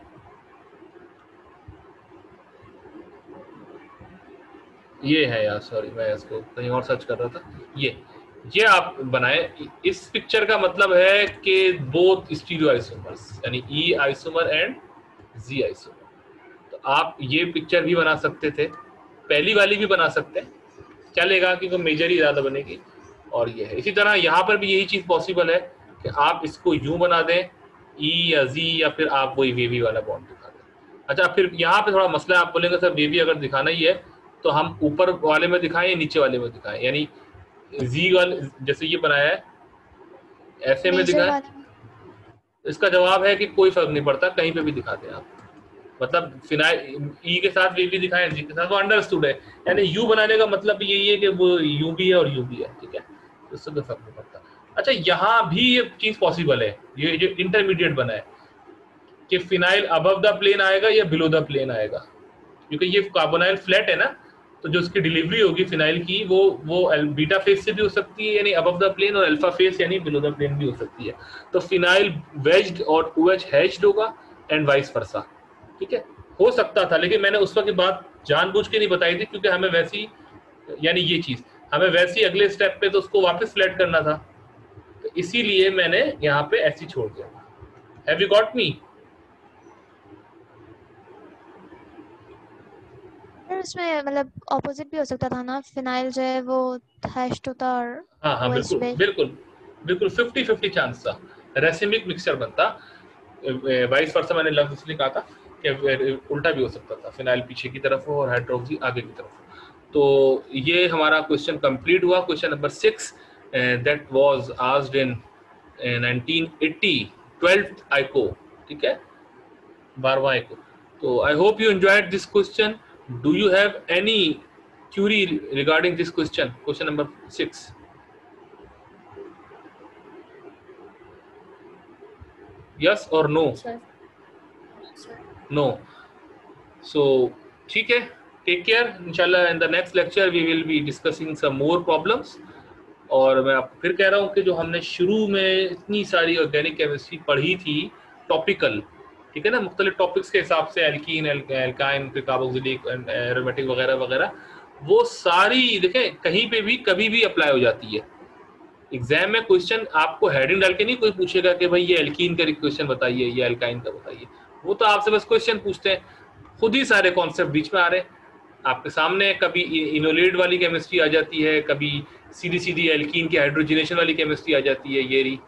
ये है यार, सॉरी मैं इसको कहीं और सर्च कर रहा था, ये आप बनाए। इस पिक्चर का मतलब है कि बोथ स्टीरियो आइसोमर्स, यानी E isomer and Z isomer. तो आप ये पिक्चर भी बना सकते थे, पहली वाली भी बना सकते हैं, चलेगा, क्योंकि मेजर ही ज्यादा बनेगी, और ये है। इसी तरह यहाँ पर भी यही चीज पॉसिबल है कि आप इसको यूं बना दें, E या Z, या फिर आप वही वेवी वाला बॉन्ड दिखा दें। अच्छा, फिर यहाँ पे थोड़ा मसला है, आप बोलेंगे सर वेवी अगर दिखाना ही है तो हम ऊपर वाले में दिखाएं या नीचे वाले में दिखाएं, यानी Z वाले जैसे ये बनाया है ऐसे में दिखाएं? इसका जवाब है कि कोई फर्क नहीं पड़ता, कहीं पे भी दिखाते हैं आप, मतलब फिनाइल E के साथ वेवी दिखाएं, Z के साथ, वो अंडरस्टूड है। यानी U बनाने का मतलब यही है कि वो U भी है और U भी है, ठीक है, इससे कोई फर्क नहीं पड़ता। अच्छा, यहाँ भी ये चीज पॉसिबल है, ये जो इंटरमीडिएट बना है कि फिनाइल अबव द प्लेन आएगा या बिलो द प्लेन आएगा, क्योंकि ये कार्बोनाइल फ्लैट है ना, तो जो उसकी डिलीवरी होगी फिनाइल की वो बीटा फेस से भी हो सकती है, यानी अबव द प्लेन, और अल्फा फेस यानी बिलो द प्लेन भी हो सकती है। तो फिनाइल वेज्ड और OH हैच्ड होगा एंड वाइस वर्सा, ठीक है, हो सकता था, लेकिन मैंने उस वक्त की बात जानबूझ के नहीं बताई थी, क्योंकि हमें वैसी, यानी ये चीज हमें वैसी अगले स्टेप पे तो उसको वापस फ्लैट करना था, तो इसीलिए मैंने यहाँ पे ऐसी छोड़ दिया। Have you got me? उसमें मतलब ऑपोजिट भी हो सकता था ना, फिनाइल जो है वो हैश्ड होता और हाँ बिल्कुल 50-50 चांस था, रेसिमिक मिक्सचर बनता, वाइस वर्सा मैंने लफ्ज इसलिए कहा था कि उल्टा भी हो सकता था, फिनाइल पीछे की तरफ हो और हाइड्रोक्सी आगे की तरफ हो। तो ये हमारा क्वेश्चन कंप्लीट हुआ, question number 6 that was asked in 1980, 12th आइको, ठीक है, 12वां आइको। तो I hope you enjoyed this question. Do you have any query regarding this question, question number 6? Yes or no? No. So, ठीक है, take care. Inshallah, in the next lecture we will be discussing some more problems. और मैं आपको फिर कह रहा हूँ कि जो हमने शुरू में इतनी सारी ऑर्गेनिक केमिस्ट्री पढ़ी थी, टॉपिकल, ठीक है ना, मुख्तलिफ टॉपिक्स के हिसाब से, एल्कीन, एल्काइन, कार्बोक्सिलिक, एरोमेटिक वगैरह वगैरह, वो सारी देखें कहीं पे भी कभी भी अप्लाई हो जाती है। एग्जाम में क्वेश्चन आपको हेडिंग डाल के नहीं कोई पूछेगा कि भाई ये एल्कीन का क्वेश्चन बताइए या एल्काइन का बताइए, वो तो आपसे बस क्वेश्चन पूछते हैं, खुद ही सारे कॉन्सेप्ट बीच में आ रहे हैं आपके सामने। कभी इनोलेट वाली केमिस्ट्री आ जाती है, कभी सीधी एल्कीन की हाइड्रोजनेशन वाली केमिस्ट्री आ जाती है,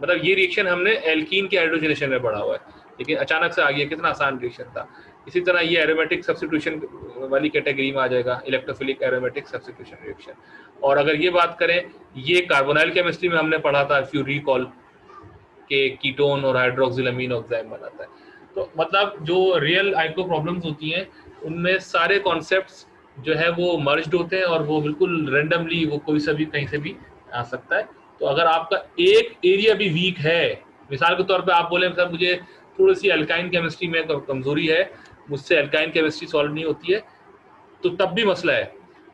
मतलब ये रिएक्शन हमने एल्कीन के हाइड्रोजनेशन में पढ़ा हुआ है, लेकिन अचानक से आ गया, कितना आसान रिएक्शन था। इसी तरह ये एरोमेटिक सब्स्टिट्यूशन वाली कैटेगरी में आ जाएगा, इलेक्ट्रोफिलिक एरोमेटिक सब्स्टिट्यूशन रिएक्शन। और अगर ये बात करें, ये कार्बोनाइल केमिस्ट्री में हमने पढ़ा था, इफ यू रिकॉल, के कीटोन और हाइड्रोक्सिलमीन ऑक्साइड बनाता है। तो मतलब जो रियल आइको प्रॉब्लम्स होती हैं उनमें सारे कॉन्सेप्ट्स जो है वो मर्ज्ड होते हैं और वो बिल्कुल रैंडमली वो कोई सा भी कहीं से भी आ सकता है। तो अगर आपका एक एरिया भी वीक है, मिसाल के तौर पे आप बोले सर मुझे थोड़ी सी अल्काइन केमिस्ट्री में कमजोरी है, मुझसे अल्काइन केमिस्ट्री सॉल्व नहीं होती है, तो तब भी मसला है।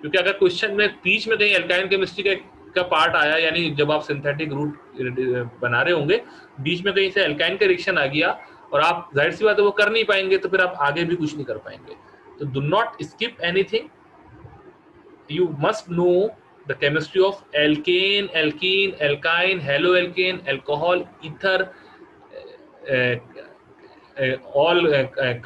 क्योंकि अगर क्वेश्चन में बीच में कहीं अल्काइन केमिस्ट्री का पार्ट आया, यानी जब आप सिंथेटिक रूट बना रहे होंगे, बीच में कहीं से अल्काइन का रिएक्शन आ गया और आप जाहिर सी बात है वो कर नहीं पाएंगे, तो फिर आप आगे भी कुछ नहीं कर पाएंगे। तो do not skip anything, you must know the chemistry of alkane, alkene, alkyne, haloalkane, alcohol, ether, all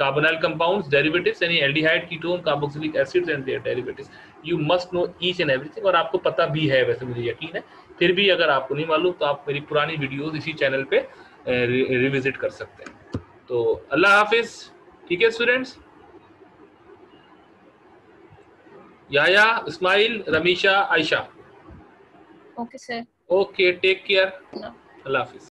carbonyl compounds, derivatives, any aldehyde, ketone, carboxylic acids and their derivatives. You must know each and everything। और आपको पता भी है, वैसे मुझे यकीन है। फिर भी अगर आपको नहीं मालूम तो आप मेरी पुरानी वीडियोस इसी चैनल पे रिविजिट कर सकते हैं। तो अल्लाह हाफिज। ठीक है students, Yahya, Ismail, Ramisha, Ayesha. Okay sir. Okay, take care, Allah हाफिज।